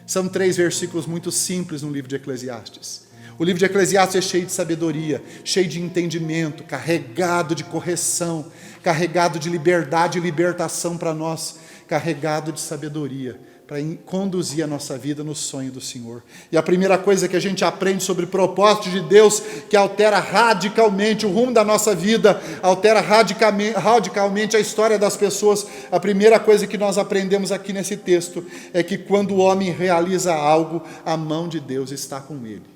São 3 versículos muito simples no livro de Eclesiastes. O livro de Eclesiastes é cheio de sabedoria, cheio de entendimento, carregado de correção, carregado de liberdade e libertação para nós, carregado de sabedoria, para conduzir a nossa vida no sonho do Senhor. E a primeira coisa que a gente aprende sobre o propósito de Deus, que altera radicalmente o rumo da nossa vida, altera radicalmente a história das pessoas, a primeira coisa que nós aprendemos aqui nesse texto é que quando o homem realiza algo, a mão de Deus está com ele.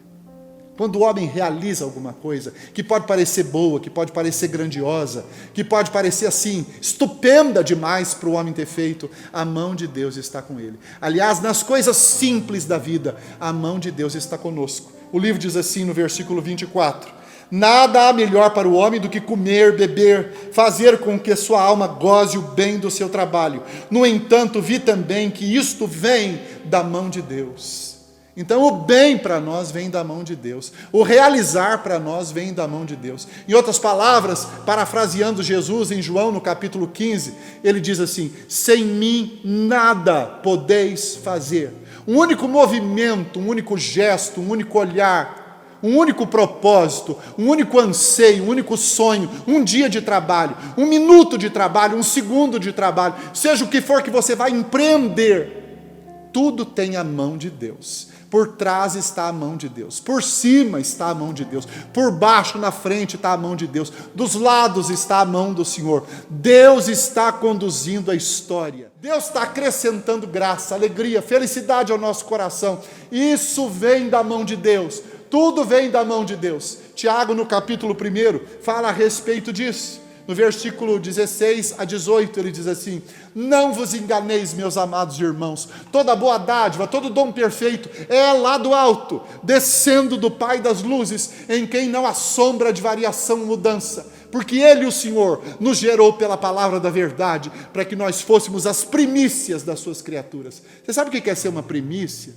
Quando o homem realiza alguma coisa, que pode parecer boa, que pode parecer grandiosa, que pode parecer assim, estupenda demais para o homem ter feito, a mão de Deus está com ele. Aliás, nas coisas simples da vida, a mão de Deus está conosco. O livro diz assim no versículo 24: nada há melhor para o homem do que comer, beber, fazer com que sua alma goze o bem do seu trabalho. No entanto, vi também que isto vem da mão de Deus. Então o bem para nós vem da mão de Deus, o realizar para nós vem da mão de Deus. Em outras palavras, parafraseando Jesus em João no capítulo 15, ele diz assim: sem mim nada podeis fazer. Um único movimento, um único gesto, um único olhar, um único propósito, um único anseio, um único sonho, um dia de trabalho, um minuto de trabalho, um segundo de trabalho, seja o que for que você vai empreender, tudo tem a mão de Deus. Por trás está a mão de Deus, por cima está a mão de Deus, por baixo, na frente está a mão de Deus, dos lados está a mão do Senhor. Deus está conduzindo a história, Deus está acrescentando graça, alegria, felicidade ao nosso coração. Isso vem da mão de Deus, tudo vem da mão de Deus. Tiago, no capítulo 1, fala a respeito disso. No versículo 16 a 18, ele diz assim: não vos enganeis, meus amados irmãos, toda boa dádiva, todo dom perfeito é lá do alto, descendo do Pai das luzes, em quem não há sombra de variação ou mudança, porque Ele, o Senhor, nos gerou pela palavra da verdade, para que nós fôssemos as primícias das suas criaturas. Você sabe o que é ser uma primícia?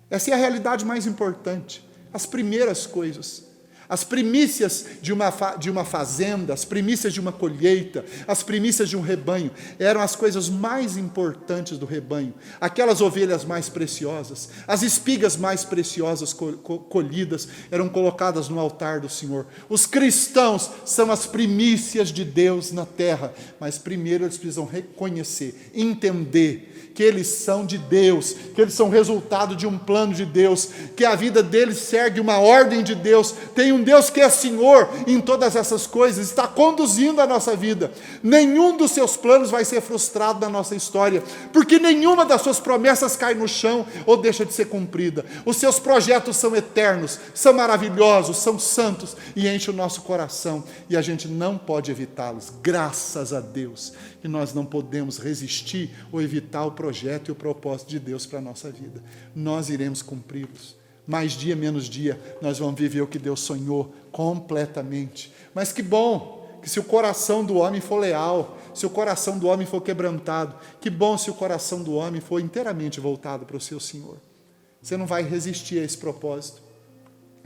Essa é a realidade mais importante, as primeiras coisas. As primícias de uma fazenda, as primícias de uma colheita, as primícias de um rebanho, eram as coisas mais importantes do rebanho. Aquelas ovelhas mais preciosas, as espigas mais preciosas colhidas, eram colocadas no altar do Senhor. Os cristãos são as primícias de Deus na terra, mas primeiro eles precisam reconhecer, entender que eles são de Deus, que eles são resultado de um plano de Deus, que a vida deles segue uma ordem de Deus. Tem um Deus que é Senhor em todas essas coisas, está conduzindo a nossa vida. Nenhum dos seus planos vai ser frustrado na nossa história, porque nenhuma das suas promessas cai no chão ou deixa de ser cumprida. Os seus projetos são eternos, são maravilhosos, são santos e enchem o nosso coração, e a gente não pode evitá-los. Graças a Deus que nós não podemos resistir ou evitar o projeto e o propósito de Deus para a nossa vida. Nós iremos cumpri-los. Mais dia, menos dia, nós vamos viver o que Deus sonhou completamente. Mas que bom, que se o coração do homem for leal, se o coração do homem for quebrantado, que bom se o coração do homem for inteiramente voltado para o seu Senhor. Você não vai resistir a esse propósito.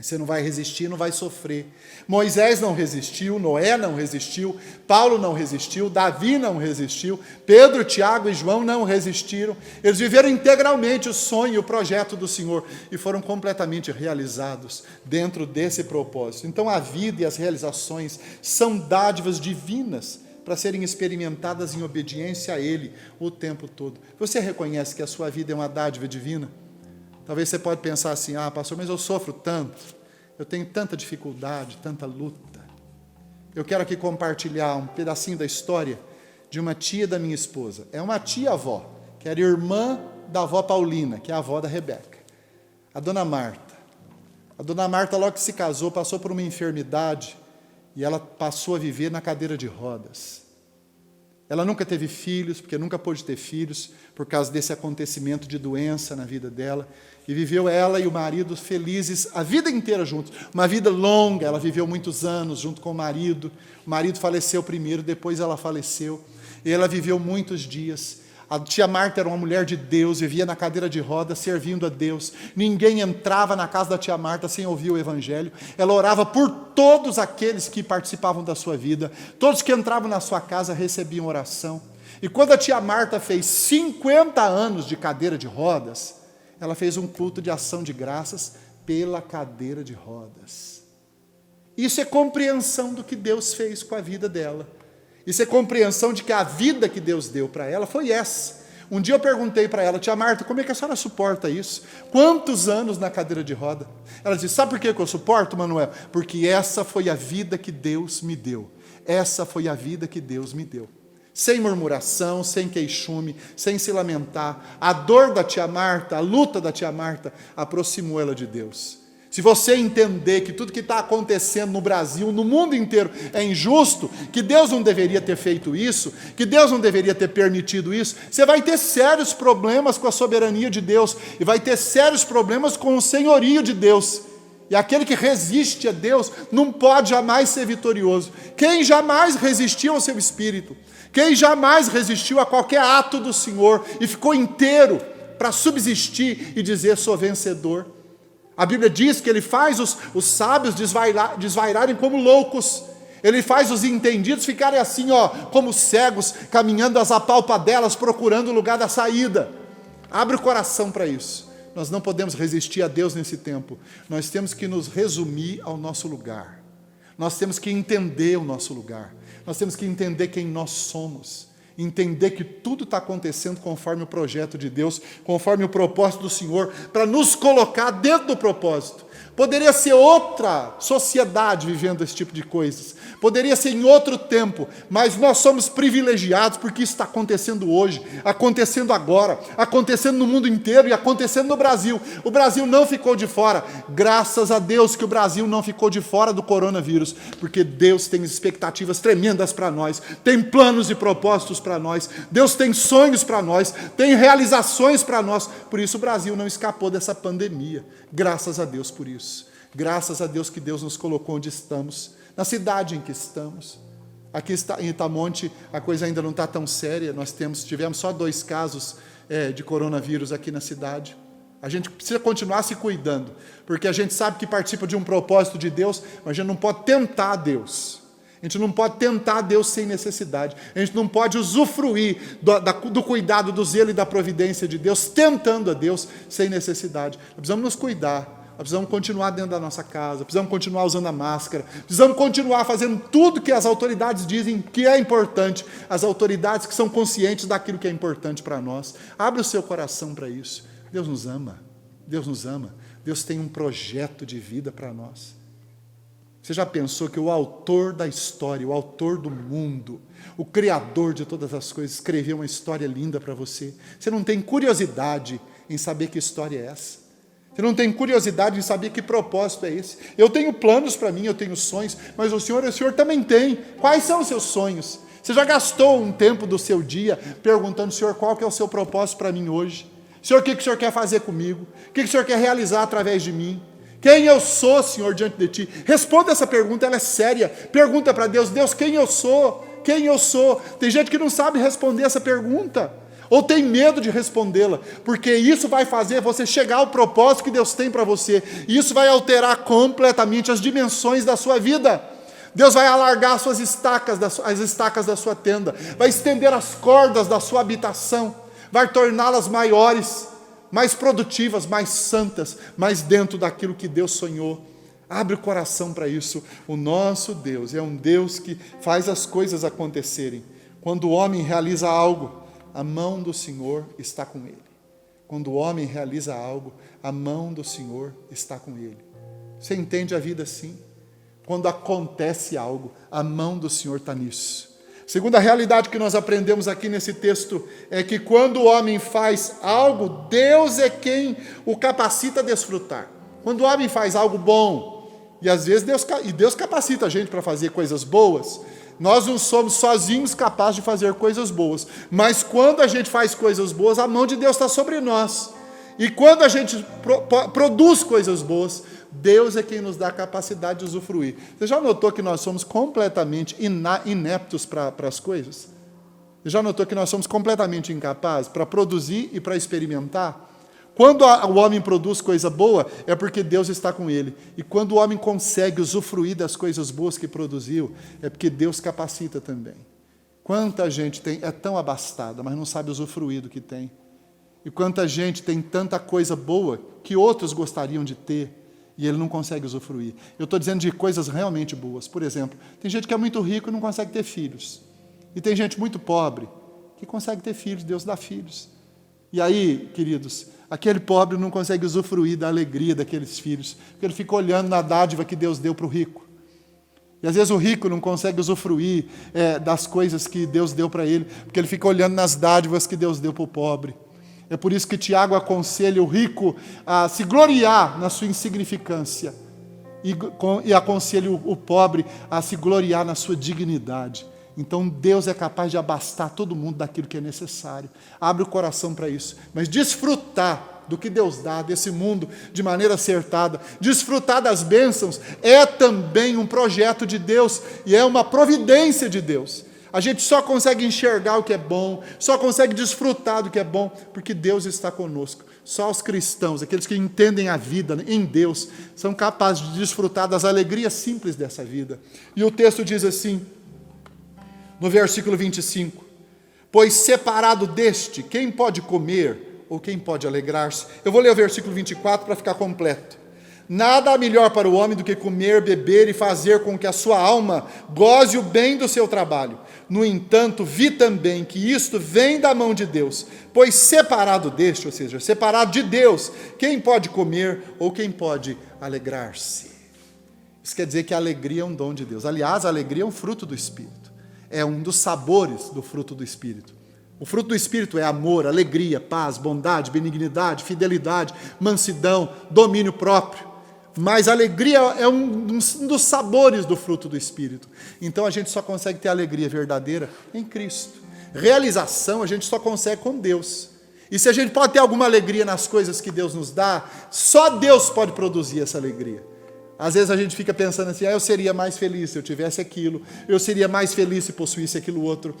Você não vai resistir, não vai sofrer. Moisés não resistiu, Noé não resistiu, Paulo não resistiu, Davi não resistiu, Pedro, Tiago e João não resistiram. Eles viveram integralmente o sonho e o projeto do Senhor e foram completamente realizados dentro desse propósito. Então a vida e as realizações são dádivas divinas para serem experimentadas em obediência a Ele o tempo todo. Você reconhece que a sua vida é uma dádiva divina? Talvez você pode pensar assim: pastor, mas eu sofro tanto, eu tenho tanta dificuldade, tanta luta. Eu quero aqui compartilhar um pedacinho da história de uma tia da minha esposa. É uma tia-avó, que era irmã da avó Paulina, que é a avó da Rebeca. A dona Marta. A dona Marta, logo que se casou, passou por uma enfermidade e ela passou a viver na cadeira de rodas. Ela nunca teve filhos, porque nunca pôde ter filhos, por causa desse acontecimento de doença na vida dela. E viveu ela e o marido felizes a vida inteira juntos. Uma vida longa, ela viveu muitos anos junto com o marido. O marido faleceu primeiro, depois ela faleceu. E ela viveu muitos dias. A tia Marta era uma mulher de Deus, vivia na cadeira de rodas, servindo a Deus. Ninguém entrava na casa da tia Marta sem ouvir o Evangelho. Ela orava por todos aqueles que participavam da sua vida. Todos que entravam na sua casa recebiam oração. E quando a tia Marta fez 50 anos de cadeira de rodas, ela fez um culto de ação de graças pela cadeira de rodas. Isso é compreensão do que Deus fez com a vida dela. Isso é compreensão de que a vida que Deus deu para ela foi essa. Um dia eu perguntei para ela: tia Marta, como é que a senhora suporta isso? Quantos anos na cadeira de roda? Ela disse: sabe por que eu suporto, Manuel? Porque essa foi a vida que Deus me deu. Essa foi a vida que Deus me deu. Sem murmuração, sem queixume, sem se lamentar. A dor da tia Marta, a luta da tia Marta, aproximou ela de Deus. Se você entender que tudo que está acontecendo no Brasil, no mundo inteiro, é injusto, que Deus não deveria ter feito isso, que Deus não deveria ter permitido isso, você vai ter sérios problemas com a soberania de Deus, e vai ter sérios problemas com o senhorio de Deus. E aquele que resiste a Deus não pode jamais ser vitorioso. Quem jamais resistiu ao seu espírito, quem jamais resistiu a qualquer ato do Senhor e ficou inteiro para subsistir e dizer: sou vencedor. A Bíblia diz que Ele faz os sábios desvairarem como loucos. Ele faz os entendidos ficarem assim, como cegos, caminhando às apalpadelas, procurando o lugar da saída. Abre o coração para isso. Nós não podemos resistir a Deus nesse tempo. Nós temos que nos resumir ao nosso lugar. Nós temos que entender o nosso lugar. Nós temos que entender quem nós somos. Entender que tudo está acontecendo conforme o projeto de Deus, conforme o propósito do Senhor, para nos colocar dentro do propósito. Poderia ser outra sociedade vivendo esse tipo de coisas. Poderia ser em outro tempo, mas nós somos privilegiados porque isso está acontecendo hoje, acontecendo agora, acontecendo no mundo inteiro e acontecendo no Brasil. O Brasil não ficou de fora. Graças a Deus que o Brasil não ficou de fora do coronavírus, porque Deus tem expectativas tremendas para nós, tem planos e propósitos para nós, Deus tem sonhos para nós, tem realizações para nós. Por isso o Brasil não escapou dessa pandemia. Graças a Deus por isso. Graças a Deus que Deus nos colocou onde estamos, na cidade em que estamos. Aqui em Itamonte a coisa ainda não está tão séria, nós tivemos só 2 casos de coronavírus aqui na cidade. A gente precisa continuar se cuidando, porque a gente sabe que participa de um propósito de Deus, mas a gente não pode tentar Deus. A gente não pode tentar Deus sem necessidade. A gente não pode usufruir do cuidado, do zelo e da providência de Deus, tentando a Deus sem necessidade. Nós precisamos nos cuidar. Nós precisamos continuar dentro da nossa casa, precisamos continuar usando a máscara, precisamos continuar fazendo tudo que as autoridades dizem que é importante, as autoridades que são conscientes daquilo que é importante para nós. Abre o seu coração para isso. Deus nos ama, Deus nos ama, Deus tem um projeto de vida para nós. Você já pensou que o autor da história, o autor do mundo, o criador de todas as coisas, escreveu uma história linda para você? Você não tem curiosidade em saber que história é essa? Você não tem curiosidade em saber que propósito é esse? Eu tenho planos para mim, eu tenho sonhos, mas o Senhor também tem. Quais são os seus sonhos? Você já gastou um tempo do seu dia perguntando: Senhor, qual que é o seu propósito para mim hoje? Senhor, o que o Senhor quer fazer comigo? O que o Senhor quer realizar através de mim? Quem eu sou, Senhor, diante de Ti? Responda essa pergunta, ela é séria. Pergunta para Deus: Deus, quem eu sou? Quem eu sou? Tem gente que não sabe responder essa pergunta, ou tem medo de respondê-la, porque isso vai fazer você chegar ao propósito que Deus tem para você, e isso vai alterar completamente as dimensões da sua vida. Deus vai alargar as estacas da sua tenda, vai estender as cordas da sua habitação, vai torná-las maiores, mais produtivas, mais santas, mais dentro daquilo que Deus sonhou. Abre o coração para isso. O nosso Deus é um Deus que faz as coisas acontecerem. Quando o homem realiza algo, a mão do Senhor está com ele. Quando o homem realiza algo, a mão do Senhor está com ele. Você entende a vida assim? Quando acontece algo, a mão do Senhor está nisso. Segunda realidade que nós aprendemos aqui nesse texto é que quando o homem faz algo, Deus é quem o capacita a desfrutar. Quando o homem faz algo bom, e às vezes Deus capacita a gente para fazer coisas boas, nós não somos sozinhos capazes de fazer coisas boas, mas quando a gente faz coisas boas, a mão de Deus está sobre nós. E quando a gente produz coisas boas, Deus é quem nos dá a capacidade de usufruir. Você já notou que nós somos completamente ineptos para as coisas? Você já notou que nós somos completamente incapazes para produzir e para experimentar? Quando o homem produz coisa boa, é porque Deus está com ele. E quando o homem consegue usufruir das coisas boas que produziu, é porque Deus capacita também. Quanta gente é tão abastada, mas não sabe usufruir do que tem. E quanta gente tem tanta coisa boa que outros gostariam de ter, e ele não consegue usufruir. Eu estou dizendo de coisas realmente boas. Por exemplo, tem gente que é muito rico e não consegue ter filhos. E tem gente muito pobre que consegue ter filhos, Deus dá filhos. E aí, queridos, aquele pobre não consegue usufruir da alegria daqueles filhos, porque ele fica olhando na dádiva que Deus deu para o rico. E às vezes o rico não consegue usufruir das coisas que Deus deu para ele, porque ele fica olhando nas dádivas que Deus deu para o pobre. É por isso que Tiago aconselha o rico a se gloriar na sua insignificância e aconselha o pobre a se gloriar na sua dignidade. Então Deus é capaz de abastar todo mundo daquilo que é necessário. Abre o coração para isso. Mas desfrutar do que Deus dá, desse mundo, de maneira acertada, desfrutar das bênçãos, é também um projeto de Deus e é uma providência de Deus. A gente só consegue enxergar o que é bom, só consegue desfrutar do que é bom, porque Deus está conosco. Só os cristãos, aqueles que entendem a vida em Deus, são capazes de desfrutar das alegrias simples dessa vida. E o texto diz assim, no versículo 25, pois separado deste, quem pode comer ou quem pode alegrar-se? Eu vou ler o versículo 24 para ficar completo. Nada há melhor para o homem do que comer, beber e fazer com que a sua alma goze o bem do seu trabalho. No entanto, vi também que isto vem da mão de Deus, pois separado deste, ou seja, separado de Deus, quem pode comer ou quem pode alegrar-se? Isso quer dizer que a alegria é um dom de Deus. Aliás, a alegria é um fruto do Espírito. É um dos sabores do fruto do Espírito. O fruto do Espírito é amor, alegria, paz, bondade, benignidade, fidelidade, mansidão, domínio próprio. Mas a alegria é um dos sabores do fruto do Espírito. Então a gente só consegue ter alegria verdadeira em Cristo. Realização a gente só consegue com Deus. E se a gente pode ter alguma alegria nas coisas que Deus nos dá, só Deus pode produzir essa alegria. Às vezes a gente fica pensando assim, eu seria mais feliz se eu tivesse aquilo, eu seria mais feliz se possuísse aquilo outro,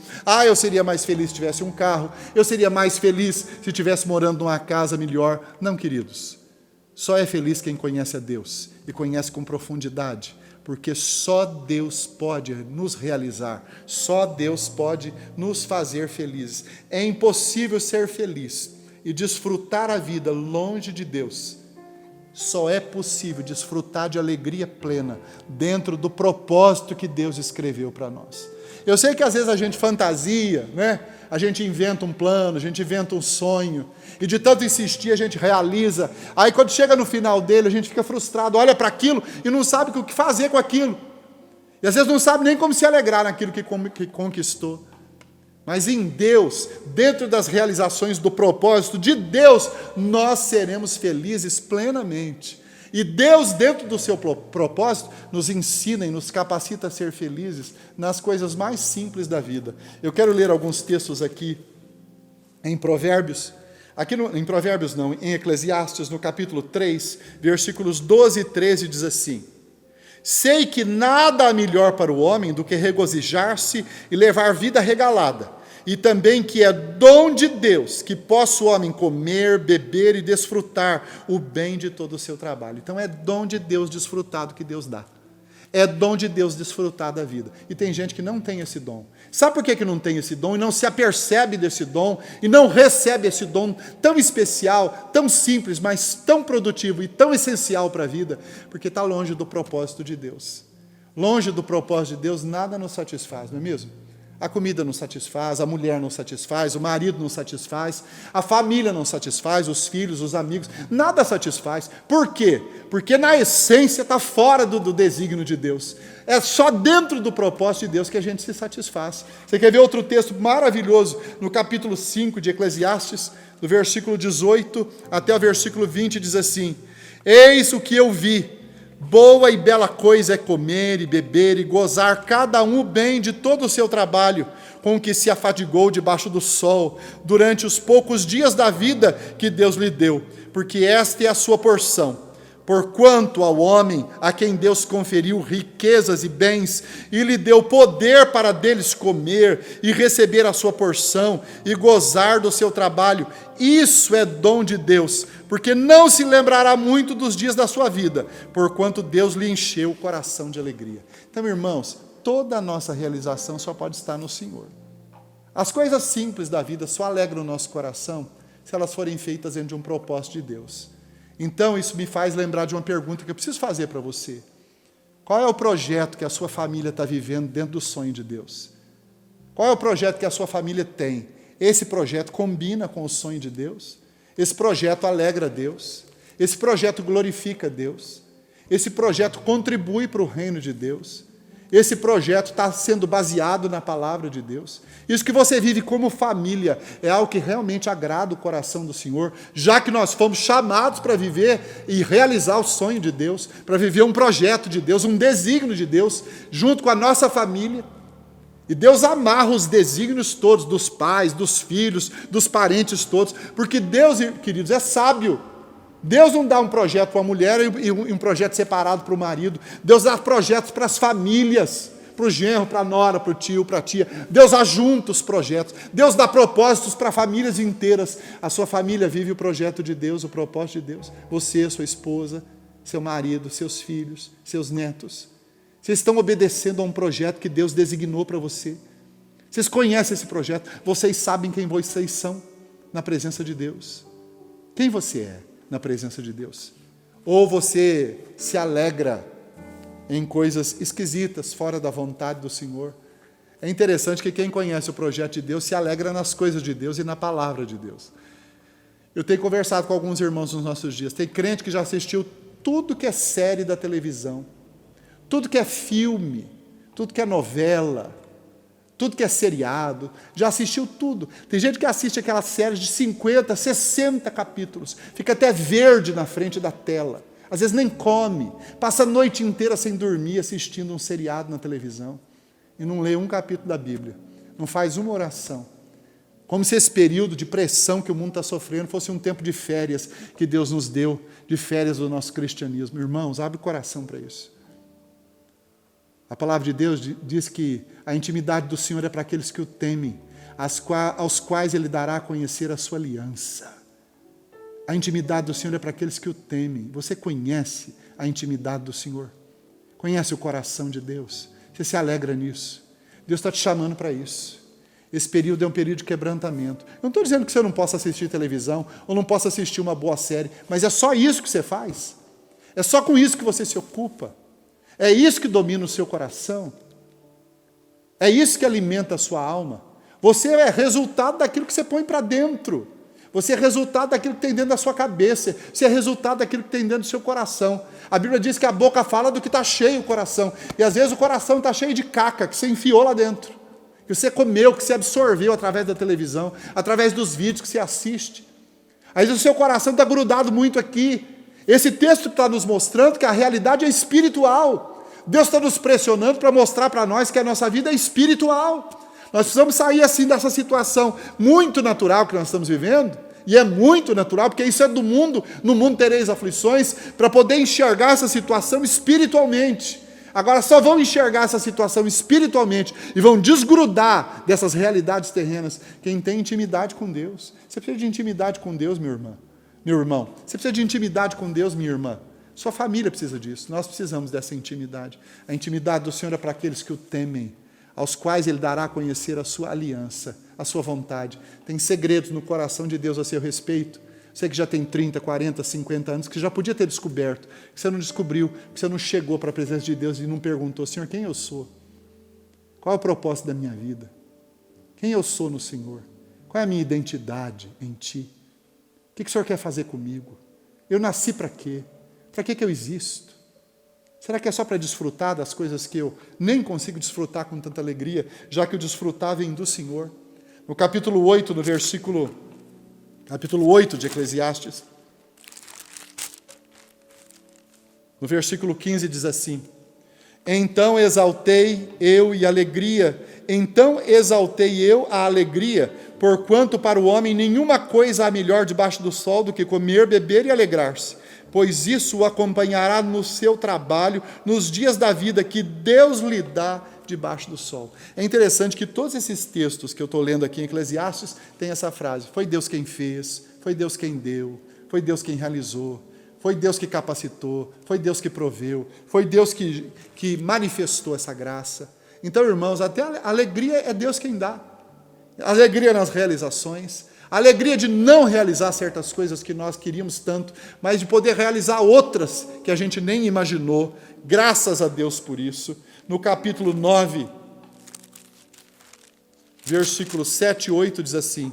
eu seria mais feliz se tivesse um carro, eu seria mais feliz se estivesse morando numa casa melhor. Não, queridos, só é feliz quem conhece a Deus e conhece com profundidade, porque só Deus pode nos realizar, só Deus pode nos fazer felizes. É impossível ser feliz e desfrutar a vida longe de Deus. Só é possível desfrutar de alegria plena dentro do propósito que Deus escreveu para nós. Eu sei que às vezes a gente fantasia, né? A gente inventa um plano, a gente inventa um sonho, e de tanto insistir a gente realiza. Aí quando chega no final dele a gente fica frustrado, olha para aquilo e não sabe o que fazer com aquilo. E às vezes não sabe nem como se alegrar naquilo que conquistou. Mas em Deus, dentro das realizações do propósito de Deus, nós seremos felizes plenamente. E Deus, dentro do seu propósito, nos ensina e nos capacita a ser felizes nas coisas mais simples da vida. Eu quero ler alguns textos aqui em Provérbios. Em Eclesiastes, no capítulo 3, versículos 12 e 13, diz assim: sei que nada há melhor para o homem do que regozijar-se e levar vida regalada, e também que é dom de Deus que possa o homem comer, beber e desfrutar o bem de todo o seu trabalho. Então é dom de Deus desfrutar do que Deus dá. É dom de Deus desfrutar da vida. E tem gente que não tem esse dom. Sabe por que não tem esse dom e não se apercebe desse dom e não recebe esse dom tão especial, tão simples, mas tão produtivo e tão essencial para a vida? Porque está longe do propósito de Deus. Longe do propósito de Deus, nada nos satisfaz, não é mesmo? A comida não satisfaz, a mulher não satisfaz, o marido não satisfaz, a família não satisfaz, os filhos, os amigos, nada satisfaz. Por quê? Porque na essência está fora do desígnio de Deus. É só dentro do propósito de Deus que a gente se satisfaz. Você quer ver outro texto maravilhoso? No capítulo 5 de Eclesiastes, do versículo 18 até o versículo 20, diz assim: eis o que eu vi. Boa e bela coisa é comer e beber e gozar cada um o bem de todo o seu trabalho, com que se afadigou debaixo do sol, durante os poucos dias da vida que Deus lhe deu, porque esta é a sua porção. Porquanto ao homem a quem Deus conferiu riquezas e bens, e lhe deu poder para deles comer e receber a sua porção e gozar do seu trabalho, isso é dom de Deus, porque não se lembrará muito dos dias da sua vida, porquanto Deus lhe encheu o coração de alegria. Então, irmãos, toda a nossa realização só pode estar no Senhor. As coisas simples da vida só alegram o nosso coração se elas forem feitas dentro de um propósito de Deus. Então, isso me faz lembrar de uma pergunta que eu preciso fazer para você. Qual é o projeto que a sua família está vivendo dentro do sonho de Deus? Qual é o projeto que a sua família tem esse projeto combina com o sonho de Deus, esse projeto alegra Deus, esse projeto glorifica Deus, esse projeto contribui para o reino de Deus, esse projeto está sendo baseado na palavra de Deus. Isso que você vive como família é algo que realmente agrada o coração do Senhor, já que nós fomos chamados para viver e realizar o sonho de Deus, para viver um projeto de Deus, um desígnio de Deus, junto com a nossa família. E Deus amarra os desígnios todos, dos pais, dos filhos, dos parentes todos, porque Deus, queridos, é sábio. Deus não dá um projeto para a mulher e um projeto separado para o marido. Deus dá projetos para as famílias, para o genro, para a nora, para o tio, para a tia. Deus ajunta os projetos. Deus dá propósitos para famílias inteiras. A sua família vive o projeto de Deus, o propósito de Deus. Você, sua esposa, seu marido, seus filhos, seus netos. Vocês estão obedecendo a um projeto que Deus designou para você. Vocês conhecem esse projeto. Vocês sabem quem vocês são na presença de Deus. Quem você é na presença de Deus? Ou você se alegra em coisas esquisitas, fora da vontade do Senhor? É interessante que quem conhece o projeto de Deus se alegra nas coisas de Deus e na palavra de Deus. Eu tenho conversado com alguns irmãos nos nossos dias. Tem crente que já assistiu tudo que é série da televisão, tudo que é filme, tudo que é novela, tudo que é seriado, já assistiu tudo. Tem gente que assiste aquelas séries de 50, 60 capítulos, fica até verde na frente da tela, às vezes nem come, passa a noite inteira sem dormir assistindo um seriado na televisão e não lê um capítulo da Bíblia, não faz uma oração, como se esse período de pressão que o mundo está sofrendo fosse um tempo de férias que Deus nos deu, de férias do nosso cristianismo. Irmãos, abre o coração para isso. A palavra de Deus diz que a intimidade do Senhor é para aqueles que o temem, aos quais Ele dará a conhecer a sua aliança. A intimidade do Senhor é para aqueles que o temem. Você conhece a intimidade do Senhor? Conhece o coração de Deus? Você se alegra nisso? Deus está te chamando para isso. Esse período é um período de quebrantamento. Eu não estou dizendo que você não possa assistir televisão, ou não possa assistir uma boa série, mas é só isso que você faz. É só com isso que você se ocupa. É isso que domina o seu coração. É isso que alimenta a sua alma. Você é resultado daquilo que você põe para dentro. Você é resultado daquilo que tem dentro da sua cabeça. Você é resultado daquilo que tem dentro do seu coração. A Bíblia diz que a boca fala do que está cheio o coração. E às vezes o coração está cheio de caca que você enfiou lá dentro. Que você comeu, que você absorveu através da televisão, através dos vídeos que você assiste. Às vezes o seu coração está grudado muito aqui. Esse texto está nos mostrando que a realidade é espiritual. Deus está nos pressionando para mostrar para nós que a nossa vida é espiritual. Nós precisamos sair assim dessa situação muito natural que nós estamos vivendo, e é muito natural, porque isso é do mundo, no mundo tereis aflições, para poder enxergar essa situação espiritualmente. Agora só vão enxergar essa situação espiritualmente e vão desgrudar dessas realidades terrenas quem tem intimidade com Deus. Você precisa de intimidade com Deus, meu irmão. Você precisa de intimidade com Deus, minha irmã. Sua família precisa disso, nós precisamos dessa intimidade. A intimidade do Senhor é para aqueles que o temem, aos quais Ele dará a conhecer a sua aliança, a sua vontade. Tem segredos no coração de Deus a seu respeito. Você que já tem 30, 40, 50 anos, que já podia ter descoberto, que você não descobriu, que você não chegou para a presença de Deus e não perguntou: Senhor, quem eu sou? Qual é o propósito da minha vida? Quem eu sou no Senhor? Qual é a minha identidade em Ti? O que o Senhor quer fazer comigo? Eu nasci para quê? Para que eu existo? Será que é só para desfrutar das coisas que eu nem consigo desfrutar com tanta alegria, já que o desfrutar vem do Senhor? No capítulo 8, no capítulo 8 de Eclesiastes, no versículo 15 diz assim: Então exaltei eu a alegria, porquanto para o homem nenhuma coisa há melhor debaixo do sol do que comer, beber e alegrar-se, pois isso o acompanhará no seu trabalho, nos dias da vida que Deus lhe dá debaixo do sol. É interessante que todos esses textos que eu estou lendo aqui em Eclesiastes têm essa frase: foi Deus quem fez, foi Deus quem deu, foi Deus quem realizou, foi Deus que capacitou, foi Deus que proveu, foi Deus que manifestou essa graça. Então, irmãos, até a alegria é Deus quem dá. Alegria nas realizações, alegria de não realizar certas coisas que nós queríamos tanto, mas de poder realizar outras que a gente nem imaginou. Graças a Deus por isso. No capítulo 9, versículos 7 e 8 diz assim,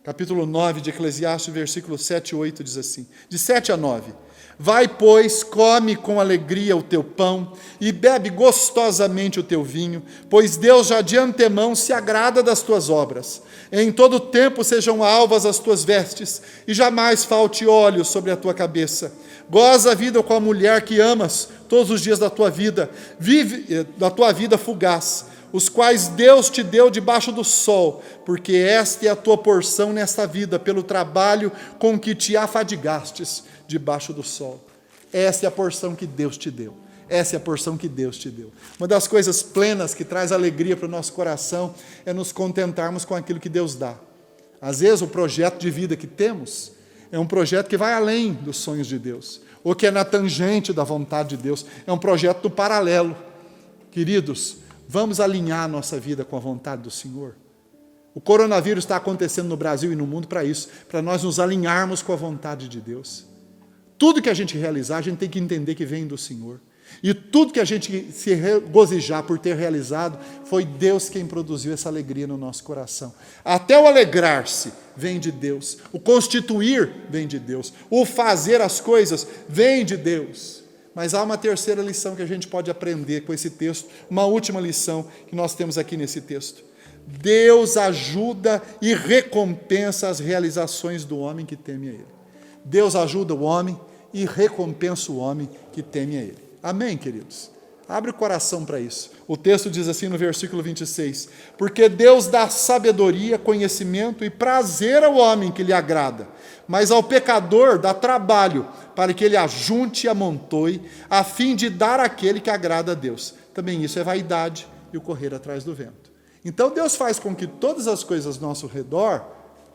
capítulo 9 de Eclesiastes, versículos 7 e 8 diz assim, de 7 a 9, vai, pois, come com alegria o teu pão e bebe gostosamente o teu vinho, pois Deus já de antemão se agrada das tuas obras. Em todo tempo sejam alvas as tuas vestes e jamais falte óleo sobre a tua cabeça. Goza a vida com a mulher que amas todos os dias da tua vida, vive da tua vida fugaz, os quais Deus te deu debaixo do sol, porque esta é a tua porção nesta vida, pelo trabalho com que te afadigastes debaixo do sol. Essa é a porção que Deus te deu. Essa é a porção que Deus te deu. Uma das coisas plenas que traz alegria para o nosso coração é nos contentarmos com aquilo que Deus dá. Às vezes o projeto de vida que temos é um projeto que vai além dos sonhos de Deus, ou que é na tangente da vontade de Deus, é um projeto do paralelo. Queridos, vamos alinhar a nossa vida com a vontade do Senhor. O coronavírus está acontecendo no Brasil e no mundo para isso, para nós nos alinharmos com a vontade de Deus. Tudo que a gente realizar, a gente tem que entender que vem do Senhor. E tudo que a gente se regozijar por ter realizado, foi Deus quem produziu essa alegria no nosso coração. Até o alegrar-se vem de Deus, o constituir vem de Deus, o fazer as coisas vem de Deus. Mas há uma terceira lição que a gente pode aprender com esse texto, uma última lição que nós temos aqui nesse texto. Deus ajuda e recompensa as realizações do homem que teme a Ele. Deus ajuda o homem e recompensa o homem que teme a Ele. Amém, queridos? Abre o coração para isso. O texto diz assim no versículo 26, porque Deus dá sabedoria, conhecimento e prazer ao homem que lhe agrada, mas ao pecador dá trabalho para que ele ajunte e amontoe, a fim de dar àquele que agrada a Deus. Também isso é vaidade e o correr atrás do vento. Então Deus faz com que todas as coisas ao nosso redor,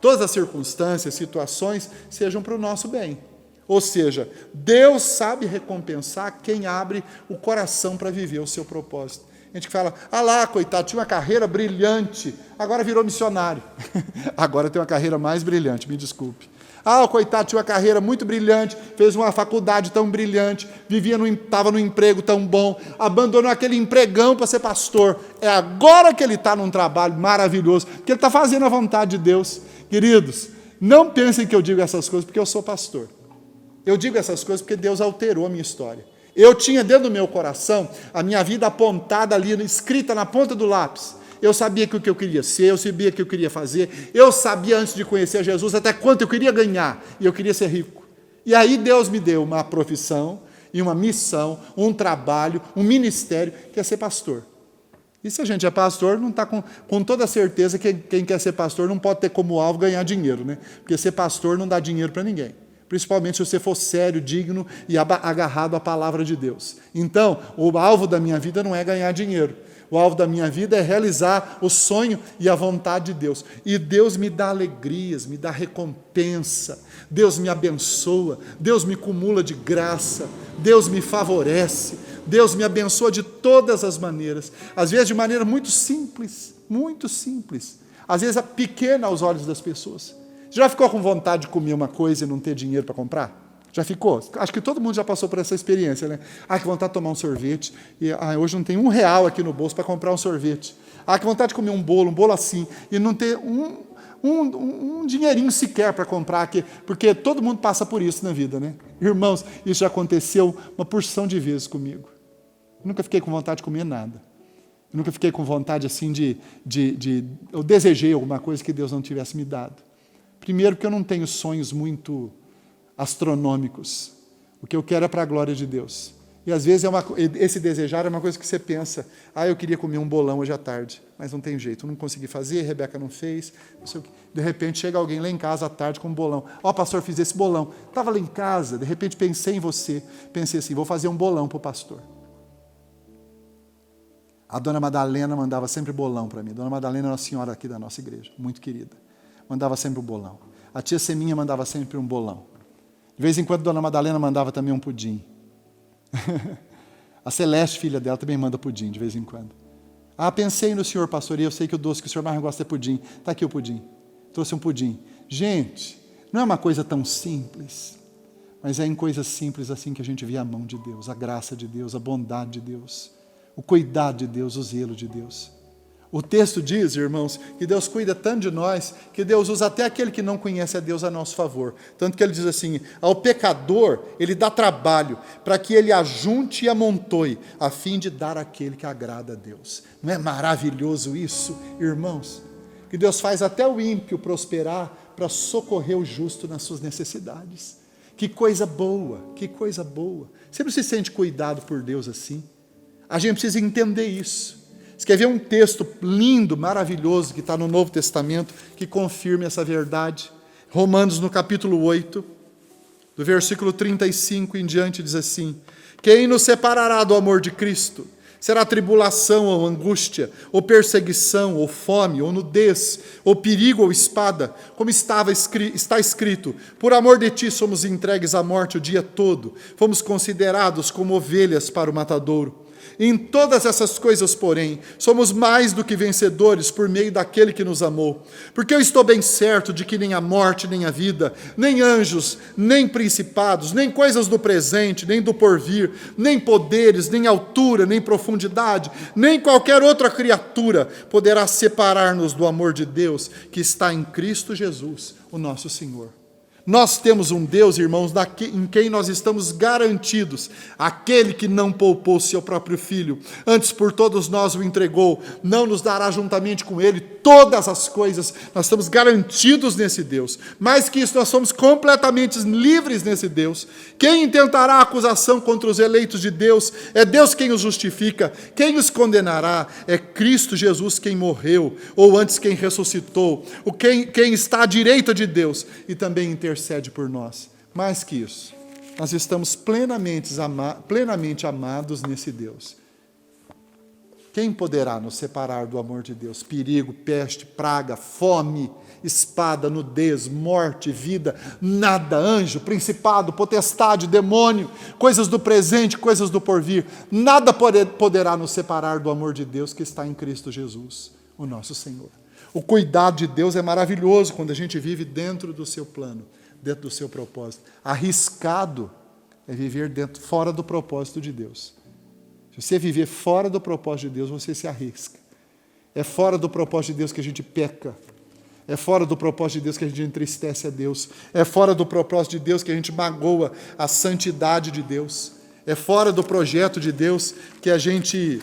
todas as circunstâncias, situações, sejam para o nosso bem. Ou seja, Deus sabe recompensar quem abre o coração para viver o seu propósito. A gente fala, ah lá, coitado, tinha uma carreira brilhante, agora virou missionário. Agora tem uma carreira mais brilhante, me desculpe. Ah, o coitado tinha uma carreira muito brilhante, fez uma faculdade tão brilhante, estava num emprego tão bom, abandonou aquele empregão para ser pastor. É agora que ele está num trabalho maravilhoso, porque ele está fazendo a vontade de Deus. Queridos, não pensem que eu digo essas coisas porque eu sou pastor. Eu digo essas coisas porque Deus alterou a minha história. Eu tinha dentro do meu coração a minha vida apontada ali, escrita na ponta do lápis. Eu sabia que o que eu queria ser, eu sabia o que eu queria fazer, eu sabia antes de conhecer Jesus até quanto eu queria ganhar, e eu queria ser rico. E aí Deus me deu uma profissão, e uma missão, um trabalho, um ministério, que é ser pastor. E se a gente é pastor, não está com toda certeza que quem quer ser pastor não pode ter como alvo ganhar dinheiro, né? Porque ser pastor não dá dinheiro para ninguém. Principalmente se você for sério, digno e agarrado à palavra de Deus. Então, o alvo da minha vida não é ganhar dinheiro. O alvo da minha vida é realizar o sonho e a vontade de Deus. E Deus me dá alegrias, me dá recompensa. Deus me abençoa. Deus me cumula de graça. Deus me favorece. Deus me abençoa de todas as maneiras. Às vezes de maneira muito simples. Muito simples. Às vezes pequena aos olhos das pessoas. Já ficou com vontade de comer uma coisa e não ter dinheiro para comprar? Já ficou? Acho que todo mundo já passou por essa experiência, né? Que vontade de tomar um sorvete. E hoje não tem R$1 aqui no bolso para comprar um sorvete. Que vontade de comer um bolo assim, e não ter um dinheirinho sequer para comprar aqui, porque todo mundo passa por isso na vida, né? Irmãos, isso já aconteceu uma porção de vezes comigo. Eu nunca fiquei com vontade de comer nada. Eu nunca fiquei com vontade assim eu desejei alguma coisa que Deus não tivesse me dado. Primeiro, porque eu não tenho sonhos muito astronômicos. O que eu quero é para a glória de Deus. E às vezes esse desejar é uma coisa que você pensa, eu queria comer um bolão hoje à tarde, mas não tem jeito, eu não consegui fazer, a Rebeca não fez, não sei o quê. De repente chega alguém lá em casa à tarde com um bolão. Pastor, fiz esse bolão. Estava lá em casa, de repente pensei em você, pensei assim, vou fazer um bolão para o pastor. A dona Madalena mandava sempre bolão para mim. A dona Madalena era uma senhora aqui da nossa igreja, muito querida. Mandava sempre um bolão. A tia Seminha mandava sempre um bolão. De vez em quando a dona Madalena mandava também um pudim. A Celeste, filha dela, também manda pudim de vez em quando. Pensei no senhor, pastor, e eu sei que o doce que o senhor mais gosta é pudim. Está aqui o pudim. Trouxe um pudim. Gente, não é uma coisa tão simples, mas é em coisas simples assim que a gente vê a mão de Deus, a graça de Deus, a bondade de Deus, o cuidado de Deus, o zelo de Deus. O texto diz, irmãos, que Deus cuida tanto de nós, que Deus usa até aquele que não conhece a Deus a nosso favor. Tanto que ele diz assim, ao pecador ele dá trabalho, para que ele ajunte e amontoe, a fim de dar àquele que agrada a Deus. Não é maravilhoso isso, irmãos? Que Deus faz até o ímpio prosperar, para socorrer o justo nas suas necessidades. Que coisa boa, que coisa boa. Você não se sente cuidado por Deus assim? A gente precisa entender isso. Você quer ver um texto lindo, maravilhoso, que está no Novo Testamento, que confirme essa verdade? Romanos, no capítulo 8, do versículo 35 em diante, diz assim: quem nos separará do amor de Cristo? Será tribulação ou angústia, ou perseguição, ou fome, ou nudez, ou perigo, ou espada, como está escrito, por amor de ti somos entregues à morte o dia todo, fomos considerados como ovelhas para o matadouro. Em todas essas coisas, porém, somos mais do que vencedores por meio daquele que nos amou. Porque eu estou bem certo de que nem a morte, nem a vida, nem anjos, nem principados, nem coisas do presente, nem do porvir, nem poderes, nem altura, nem profundidade, nem qualquer outra criatura poderá separar-nos do amor de Deus que está em Cristo Jesus, o nosso Senhor. Nós temos um Deus, irmãos, em quem nós estamos garantidos, aquele que não poupou seu próprio Filho, antes por todos nós o entregou, não nos dará juntamente com ele todas as coisas. Nós estamos garantidos nesse Deus. Mais que isso, nós somos completamente livres nesse Deus. Quem intentará acusação contra os eleitos de Deus? É Deus quem os justifica. Quem os condenará? É Cristo Jesus quem morreu, ou antes quem ressuscitou, quem está à direita de Deus e também intercede por nós. Mais que isso, nós estamos plenamente amados nesse Deus. Quem poderá nos separar do amor de Deus? Perigo, peste, praga, fome, espada, nudez, morte, vida, nada, anjo, principado, potestade, demônio, coisas do presente, coisas do porvir, nada poderá nos separar do amor de Deus que está em Cristo Jesus, o nosso Senhor. O cuidado de Deus é maravilhoso quando a gente vive dentro do seu plano, dentro do seu propósito. Arriscado é viver fora do propósito de Deus. Se você viver fora do propósito de Deus, você se arrisca. É fora do propósito de Deus que a gente peca. É fora do propósito de Deus que a gente entristece a Deus. É fora do propósito de Deus que a gente magoa a santidade de Deus. É fora do projeto de Deus que a gente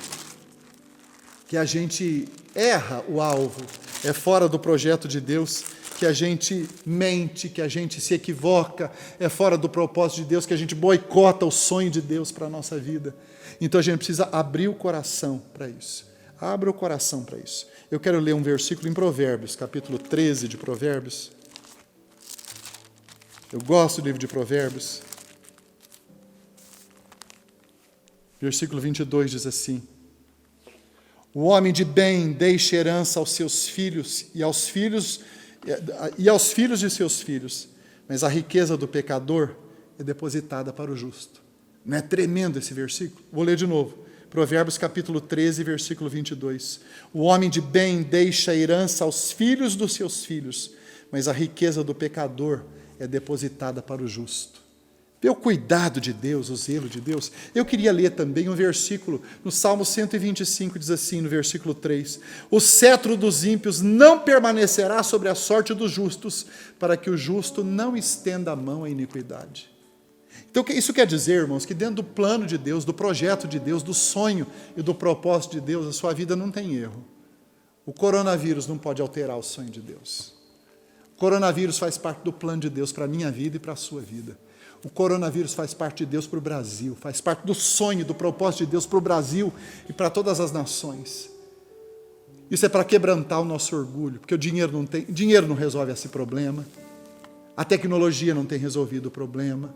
erra o alvo. É fora do projeto de Deus que a gente mente, que a gente se equivoca. É fora do propósito de Deus que a gente boicota o sonho de Deus para a nossa vida. Então a gente precisa abrir o coração para isso. Abra o coração para isso. Eu quero ler um versículo em Provérbios, capítulo 13 de Provérbios. Eu gosto do livro de Provérbios. Versículo 22 diz assim: o homem de bem deixa herança aos seus filhos e aos filhos de seus filhos, mas a riqueza do pecador é depositada para o justo. Não é tremendo esse versículo? Vou ler de novo. Provérbios capítulo 13, versículo 22. O homem de bem deixa herança aos filhos dos seus filhos, mas a riqueza do pecador é depositada para o justo. Vê o cuidado de Deus, o zelo de Deus. Eu queria ler também um versículo no Salmo 125, diz assim, no versículo 3. O cetro dos ímpios não permanecerá sobre a sorte dos justos, para que o justo não estenda a mão à iniquidade. Então, isso quer dizer, irmãos, que dentro do plano de Deus, do projeto de Deus, do sonho e do propósito de Deus, a sua vida não tem erro. O coronavírus não pode alterar o sonho de Deus. O coronavírus faz parte do plano de Deus para a minha vida e para a sua vida. O coronavírus faz parte de Deus para o Brasil, faz parte do sonho, do propósito de Deus para o Brasil e para todas as nações. Isso é para quebrantar o nosso orgulho, porque o dinheiro não resolve esse problema, a tecnologia não tem resolvido o problema,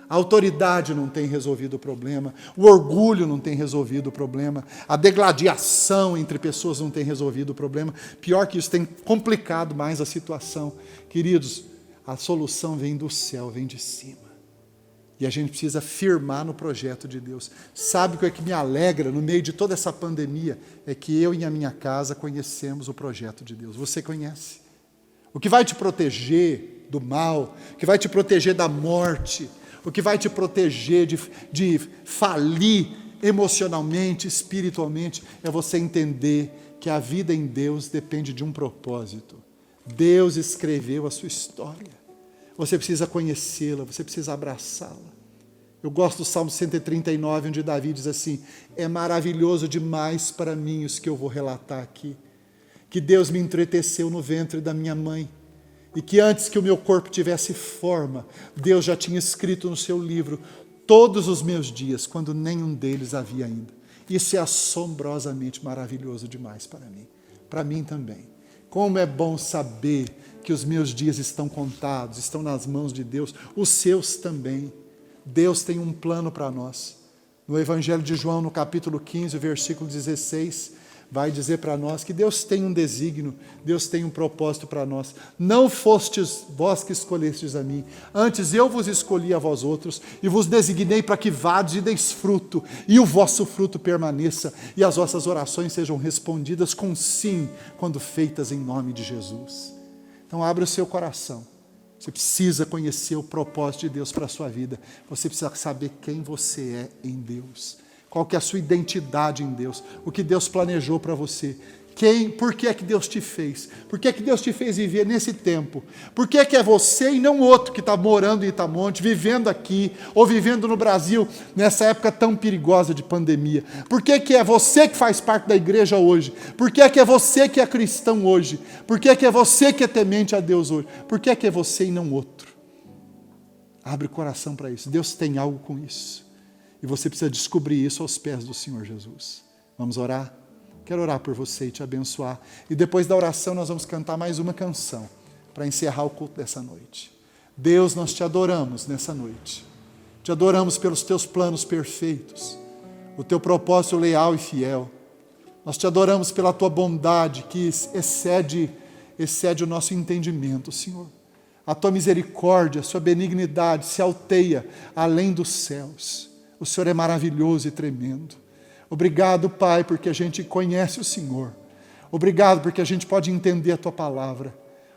a autoridade não tem resolvido o problema, o orgulho não tem resolvido o problema, a degladiação entre pessoas não tem resolvido o problema. Pior que isso, tem complicado mais a situação. Queridos, a solução vem do céu, vem de cima. E a gente precisa firmar no projeto de Deus. Sabe o que é que me alegra no meio de toda essa pandemia? É que eu e a minha casa conhecemos o projeto de Deus. Você conhece? O que vai te proteger do mal, o que vai te proteger da morte, o que vai te proteger de falir emocionalmente, espiritualmente, é você entender que a vida em Deus depende de um propósito. Deus escreveu a sua história. Você precisa conhecê-la, você precisa abraçá-la. Eu gosto do Salmo 139, onde Davi diz assim: é maravilhoso demais para mim os que eu vou relatar aqui, que Deus me entreteceu no ventre da minha mãe, e que antes que o meu corpo tivesse forma, Deus já tinha escrito no seu livro todos os meus dias, quando nenhum deles havia ainda. Isso é assombrosamente maravilhoso demais para mim também. Como é bom saber que os meus dias estão contados, estão nas mãos de Deus, os seus também. Deus tem um plano para nós. No Evangelho de João, no capítulo 15, versículo 16, vai dizer para nós que Deus tem um desígnio, Deus tem um propósito para nós. Não fostes vós que escolhestes a mim, antes eu vos escolhi a vós outros, e vos designei para que vades e deis fruto, e o vosso fruto permaneça, e as vossas orações sejam respondidas com sim, quando feitas em nome de Jesus. Então abra o seu coração. Você precisa conhecer o propósito de Deus para a sua vida. Você precisa saber quem você é em Deus. Qual que é a sua identidade em Deus. O que Deus planejou para você. Por que é que Deus te fez? Por que é que Deus te fez viver nesse tempo? Por que é que é você e não outro que está morando em Itamonte, vivendo aqui, ou vivendo no Brasil, nessa época tão perigosa de pandemia? Por que é que é você que faz parte da igreja hoje? Por que é que é você que é cristão hoje? Por que é que é você que é temente a Deus hoje? Por que é que é você e não outro? Abre o coração para isso. Deus tem algo com isso. E você precisa descobrir isso aos pés do Senhor Jesus. Vamos orar? Quero orar por você e te abençoar. E depois da oração nós vamos cantar mais uma canção para encerrar o culto dessa noite. Deus, nós te adoramos nessa noite. Te adoramos pelos teus planos perfeitos, o teu propósito leal e fiel. Nós te adoramos pela tua bondade que excede o nosso entendimento, Senhor. A tua misericórdia, a sua benignidade se alteia além dos céus. O Senhor é maravilhoso e tremendo. Obrigado, Pai, porque a gente conhece o Senhor. Obrigado porque a gente pode entender a Tua palavra.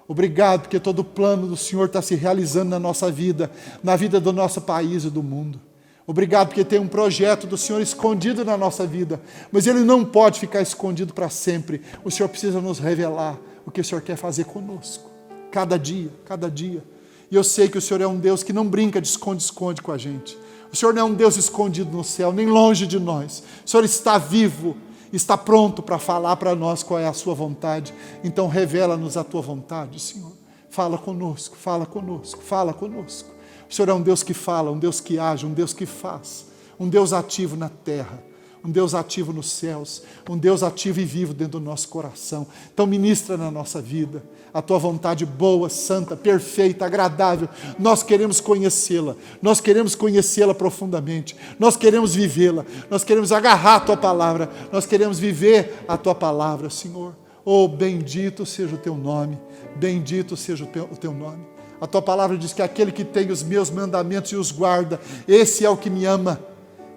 Obrigado porque todo o plano do Senhor está se realizando na nossa vida, na vida do nosso país e do mundo. Obrigado porque tem um projeto do Senhor escondido na nossa vida, mas ele não pode ficar escondido para sempre. O Senhor precisa nos revelar o que o Senhor quer fazer conosco, cada dia, cada dia. E eu sei que o Senhor é um Deus que não brinca de esconde-esconde com a gente. O Senhor não é um Deus escondido no céu, nem longe de nós. O Senhor está vivo, está pronto para falar para nós qual é a sua vontade. Então revela-nos a tua vontade, Senhor. Fala conosco, fala conosco, fala conosco. O Senhor é um Deus que fala, um Deus que age, um Deus que faz. Um Deus ativo na terra, um Deus ativo nos céus, um Deus ativo e vivo dentro do nosso coração. Então ministra na nossa vida a tua vontade boa, santa, perfeita, agradável. Nós queremos conhecê-la, nós queremos conhecê-la profundamente, nós queremos vivê-la, nós queremos agarrar a tua palavra, nós queremos viver a tua palavra, Senhor. Oh, bendito seja o teu nome, bendito seja o teu nome. A tua palavra diz que aquele que tem os meus mandamentos e os guarda, esse é o que me ama.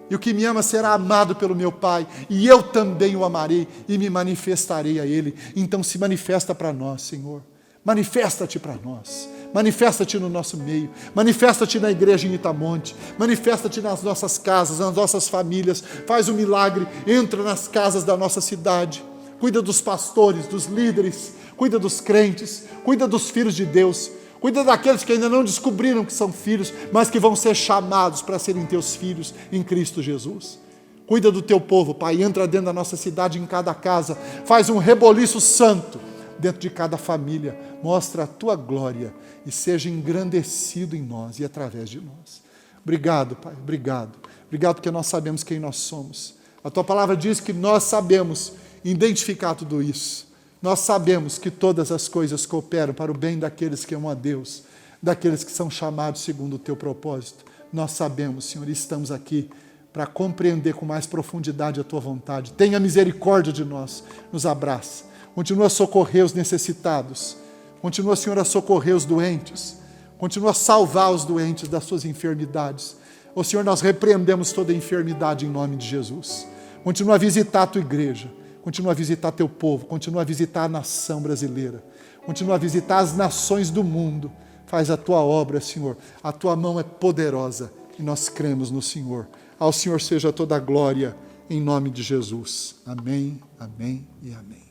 E o que me ama será amado pelo meu Pai, e eu também o amarei e me manifestarei a Ele. Então se manifesta para nós, Senhor. Manifesta-te para nós. Manifesta-te no nosso meio. Manifesta-te na igreja em Itamonte. Manifesta-te nas nossas casas, nas nossas famílias. Faz um milagre, entra nas casas da nossa cidade. Cuida dos pastores, dos líderes. Cuida dos crentes. Cuida dos filhos de Deus. Cuida daqueles que ainda não descobriram que são filhos, mas que vão ser chamados para serem teus filhos em Cristo Jesus. Cuida do teu povo, Pai, entra dentro da nossa cidade, em cada casa, faz um reboliço santo dentro de cada família, mostra a tua glória e seja engrandecido em nós e através de nós. Obrigado, Pai, obrigado. Obrigado porque nós sabemos quem nós somos. A tua palavra diz que nós sabemos identificar tudo isso. Nós sabemos que todas as coisas cooperam para o bem daqueles que amam a Deus, daqueles que são chamados segundo o teu propósito. Nós sabemos, Senhor, e estamos aqui para compreender com mais profundidade a tua vontade. Tenha misericórdia de nós, nos abraça. Continua a socorrer os necessitados. Continua, Senhor, a socorrer os doentes. Continua a salvar os doentes das suas enfermidades. Ó Senhor, nós repreendemos toda enfermidade em nome de Jesus. Continua a visitar a tua igreja. Continua a visitar teu povo, continua a visitar a nação brasileira, continua a visitar as nações do mundo. Faz a tua obra, Senhor. A tua mão é poderosa e nós cremos no Senhor. Ao Senhor seja toda a glória em nome de Jesus. Amém, amém e amém.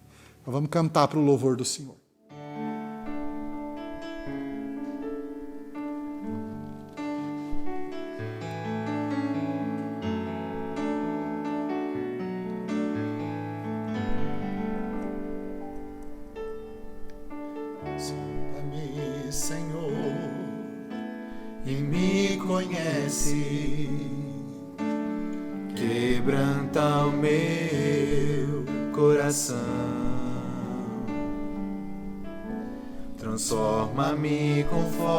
Nós vamos cantar para o louvor do Senhor. Sonda-me, Senhor, e me conhece. Quebranta o meu coração, transforma-me conforme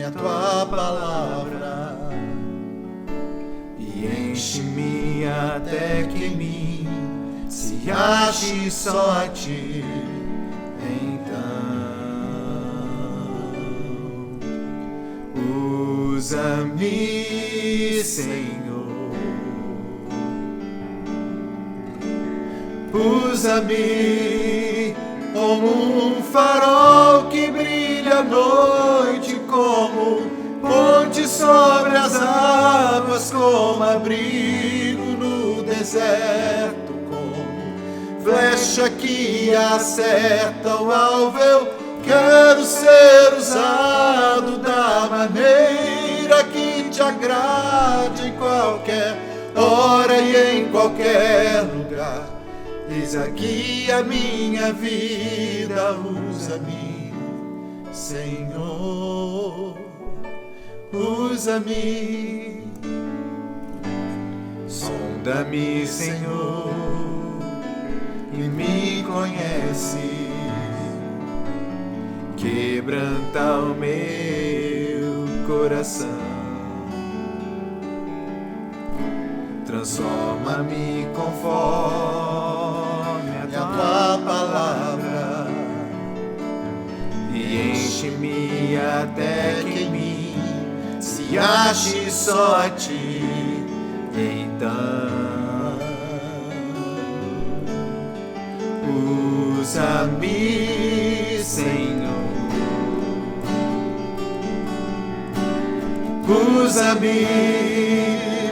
a tua palavra e enche-me até que em mim se ache só a ti. Então usa-me, Senhor, usa-me como um farol que brilha à noite, como ponte sobre as águas, como abrigo no deserto, como flecha que acerta o alvo. Eu quero ser usado da maneira que te agrade, em qualquer hora e em qualquer lugar. Eis aqui a minha vida, usa-me, Senhor, usa-me. Sonda-me, Senhor, e me conhece. Quebranta o meu coração, transforma-me conforme a tua palavra e enche-me até que em mim se ache só a ti. Então usa-me, Senhor, usa-me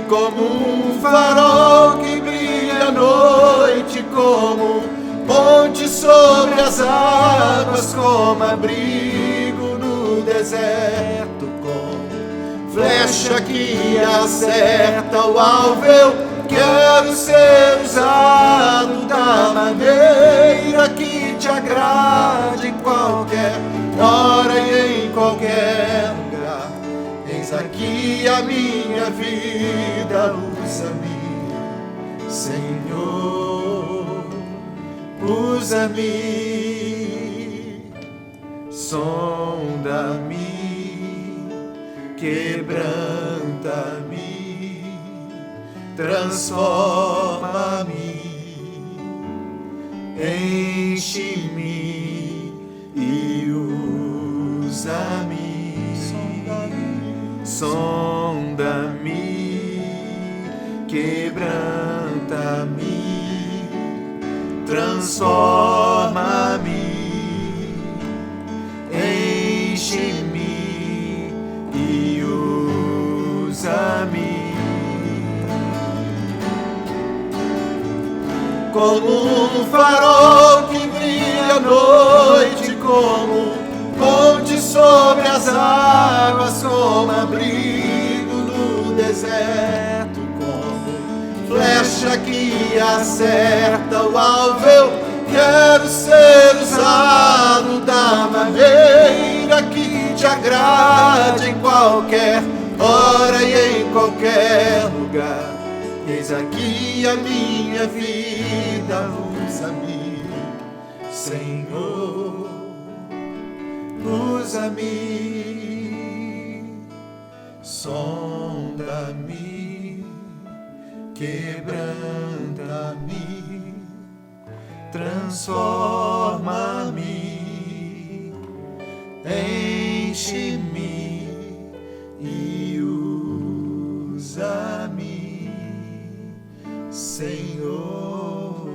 como um farol que brilha à noite, como ponte sobre as águas, como abrigo no deserto, como flecha que acerta o alvo. Eu quero ser usado da maneira que te agrade, em qualquer hora e em qualquer lugar. Eis aqui a minha vida, usa-me, Senhor, usa-me. Sonda-me, quebranta-me, transforma-me, enche-me e usa-me. Sonda-me, quebranta-me, transforma-me, enche-me e usa-me. Como um farol que brilha à noite, como ponte sobre as águas, como abrigo no deserto, como flecha que acerta o alvo. Eu quero ser usado da maneira que te agrade, em qualquer hora e em qualquer lugar. Eis aqui a minha vida, usa-me, Senhor, usa-me. Sonda-me, quebranta-me, transforma-me, enche-me e usa-me, Senhor.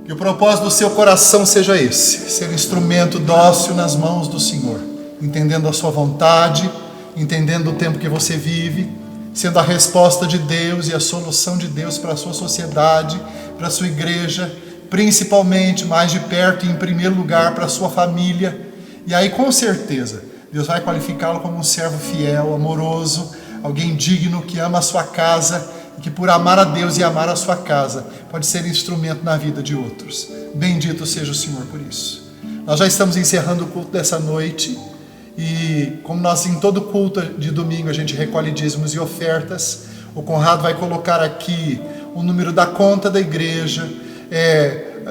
Que o propósito do seu coração seja esse: ser instrumento dócil nas mãos do Senhor, entendendo a sua vontade, entendendo o tempo que você vive, sendo a resposta de Deus e a solução de Deus para a sua sociedade, para a sua igreja, principalmente, mais de perto e em primeiro lugar, para a sua família. E aí, com certeza, Deus vai qualificá-lo como um servo fiel, amoroso, alguém digno, que ama a sua casa e que, por amar a Deus e amar a sua casa, pode ser instrumento na vida de outros. Bendito seja o Senhor por isso. Nós já estamos encerrando o culto dessa noite e, como nós em todo culto de domingo a gente recolhe dízimos e ofertas, o Conrado vai colocar aqui o número da conta da igreja.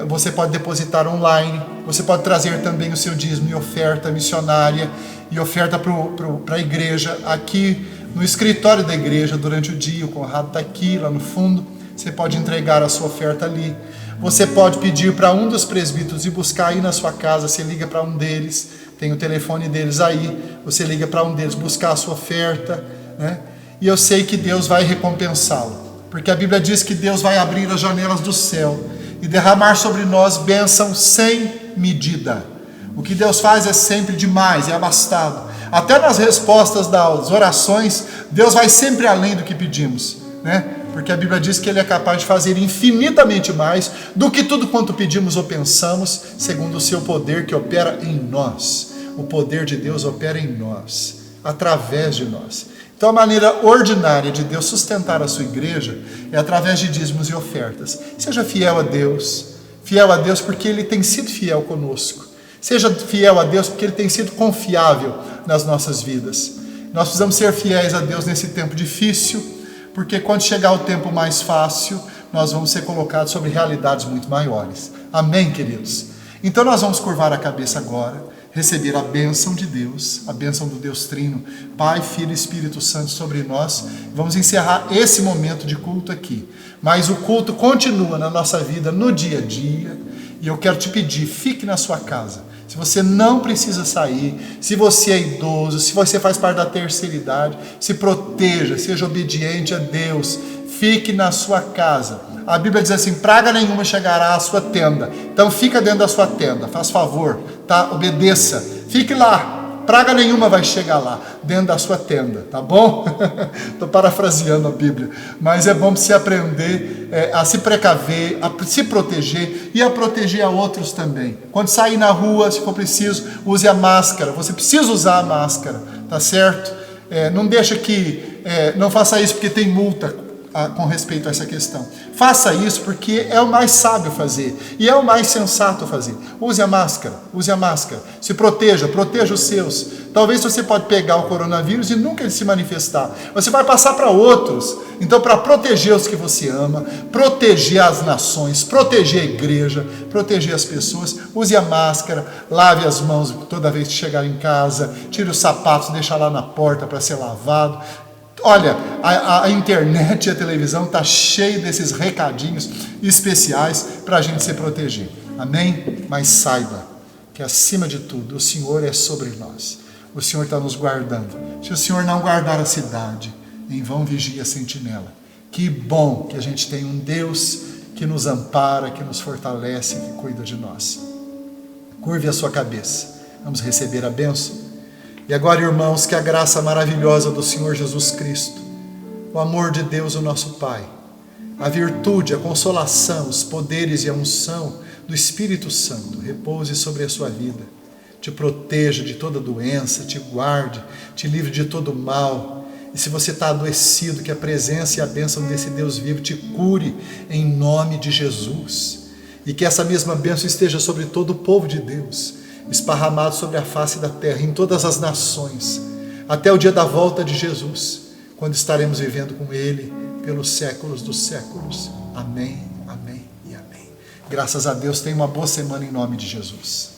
Você pode depositar online, você pode trazer também o seu dízimo e oferta missionária e oferta para a igreja aqui no escritório da igreja durante o dia. O Conrado está aqui, lá no fundo, você pode entregar a sua oferta ali. Você pode pedir para um dos presbíteros ir buscar aí na sua casa, você liga para um deles, tem o telefone deles aí, você liga para um deles buscar a sua oferta, né? E eu sei que Deus vai recompensá-lo, porque a Bíblia diz que Deus vai abrir as janelas do céu e derramar sobre nós bênção sem medida. O que Deus faz é sempre demais, é abastado. Até nas respostas das orações, Deus vai sempre além do que pedimos, né? Porque a Bíblia diz que Ele é capaz de fazer infinitamente mais do que tudo quanto pedimos ou pensamos, segundo o seu poder que opera em nós. O poder de Deus opera em nós, através de nós. Então a maneira ordinária de Deus sustentar a sua igreja é através de dízimos e ofertas. Seja fiel a Deus porque Ele tem sido fiel conosco. Seja fiel a Deus porque Ele tem sido confiável nas nossas vidas. Nós precisamos ser fiéis a Deus nesse tempo difícil, porque quando chegar o tempo mais fácil, nós vamos ser colocados sobre realidades muito maiores. Amém, queridos? Então nós vamos curvar a cabeça agora, receber a bênção de Deus, a bênção do Deus Trino, Pai, Filho e Espírito Santo sobre nós. Vamos encerrar esse momento de culto aqui. Mas o culto continua na nossa vida, no dia a dia, e eu quero te pedir, fique na sua casa. Se você não precisa sair, se você é idoso, se você faz parte da terceira idade, se proteja, seja obediente a Deus, fique na sua casa. A Bíblia diz assim, praga nenhuma chegará à sua tenda. Então fica dentro da sua tenda, faz favor, tá? Obedeça, fique lá. Praga nenhuma vai chegar lá, dentro da sua tenda, tá bom? Estou parafraseando a Bíblia, mas é bom para você aprender a se precaver, a se proteger e a proteger a outros também. Quando sair na rua, se for preciso, use a máscara. Você precisa usar a máscara, tá certo? Não deixa que, não faça isso porque tem multa com respeito a essa questão. Faça isso porque é o mais sábio fazer e é o mais sensato fazer. Use a máscara, se proteja os seus. Talvez você pode pegar o coronavírus e nunca ele se manifestar. Você vai passar para outros. Então, para proteger os que você ama, proteger as nações, proteger a igreja, proteger as pessoas, use a máscara, lave as mãos toda vez que chegar em casa, tire os sapatos, deixa lá na porta para ser lavado. Olha, a internet e a televisão está cheia desses recadinhos especiais para a gente se proteger. Amém? Mas saiba que, acima de tudo, o Senhor é sobre nós. O Senhor está nos guardando. Se o Senhor não guardar a cidade, em vão vigia a sentinela. Que bom que a gente tem um Deus que nos ampara, que nos fortalece, que cuida de nós. Curve a sua cabeça. Vamos receber a bênção. E agora, irmãos, que a graça maravilhosa do Senhor Jesus Cristo, o amor de Deus, o nosso Pai, a virtude, a consolação, os poderes e a unção do Espírito Santo repouse sobre a sua vida, te proteja de toda doença, te guarde, te livre de todo mal. E se você está adoecido, que a presença e a bênção desse Deus vivo te cure em nome de Jesus. E que essa mesma bênção esteja sobre todo o povo de Deus, esparramado sobre a face da terra, em todas as nações, até o dia da volta de Jesus, quando estaremos vivendo com Ele pelos séculos dos séculos. Amém, amém e amém. Graças a Deus, tenha uma boa semana em nome de Jesus.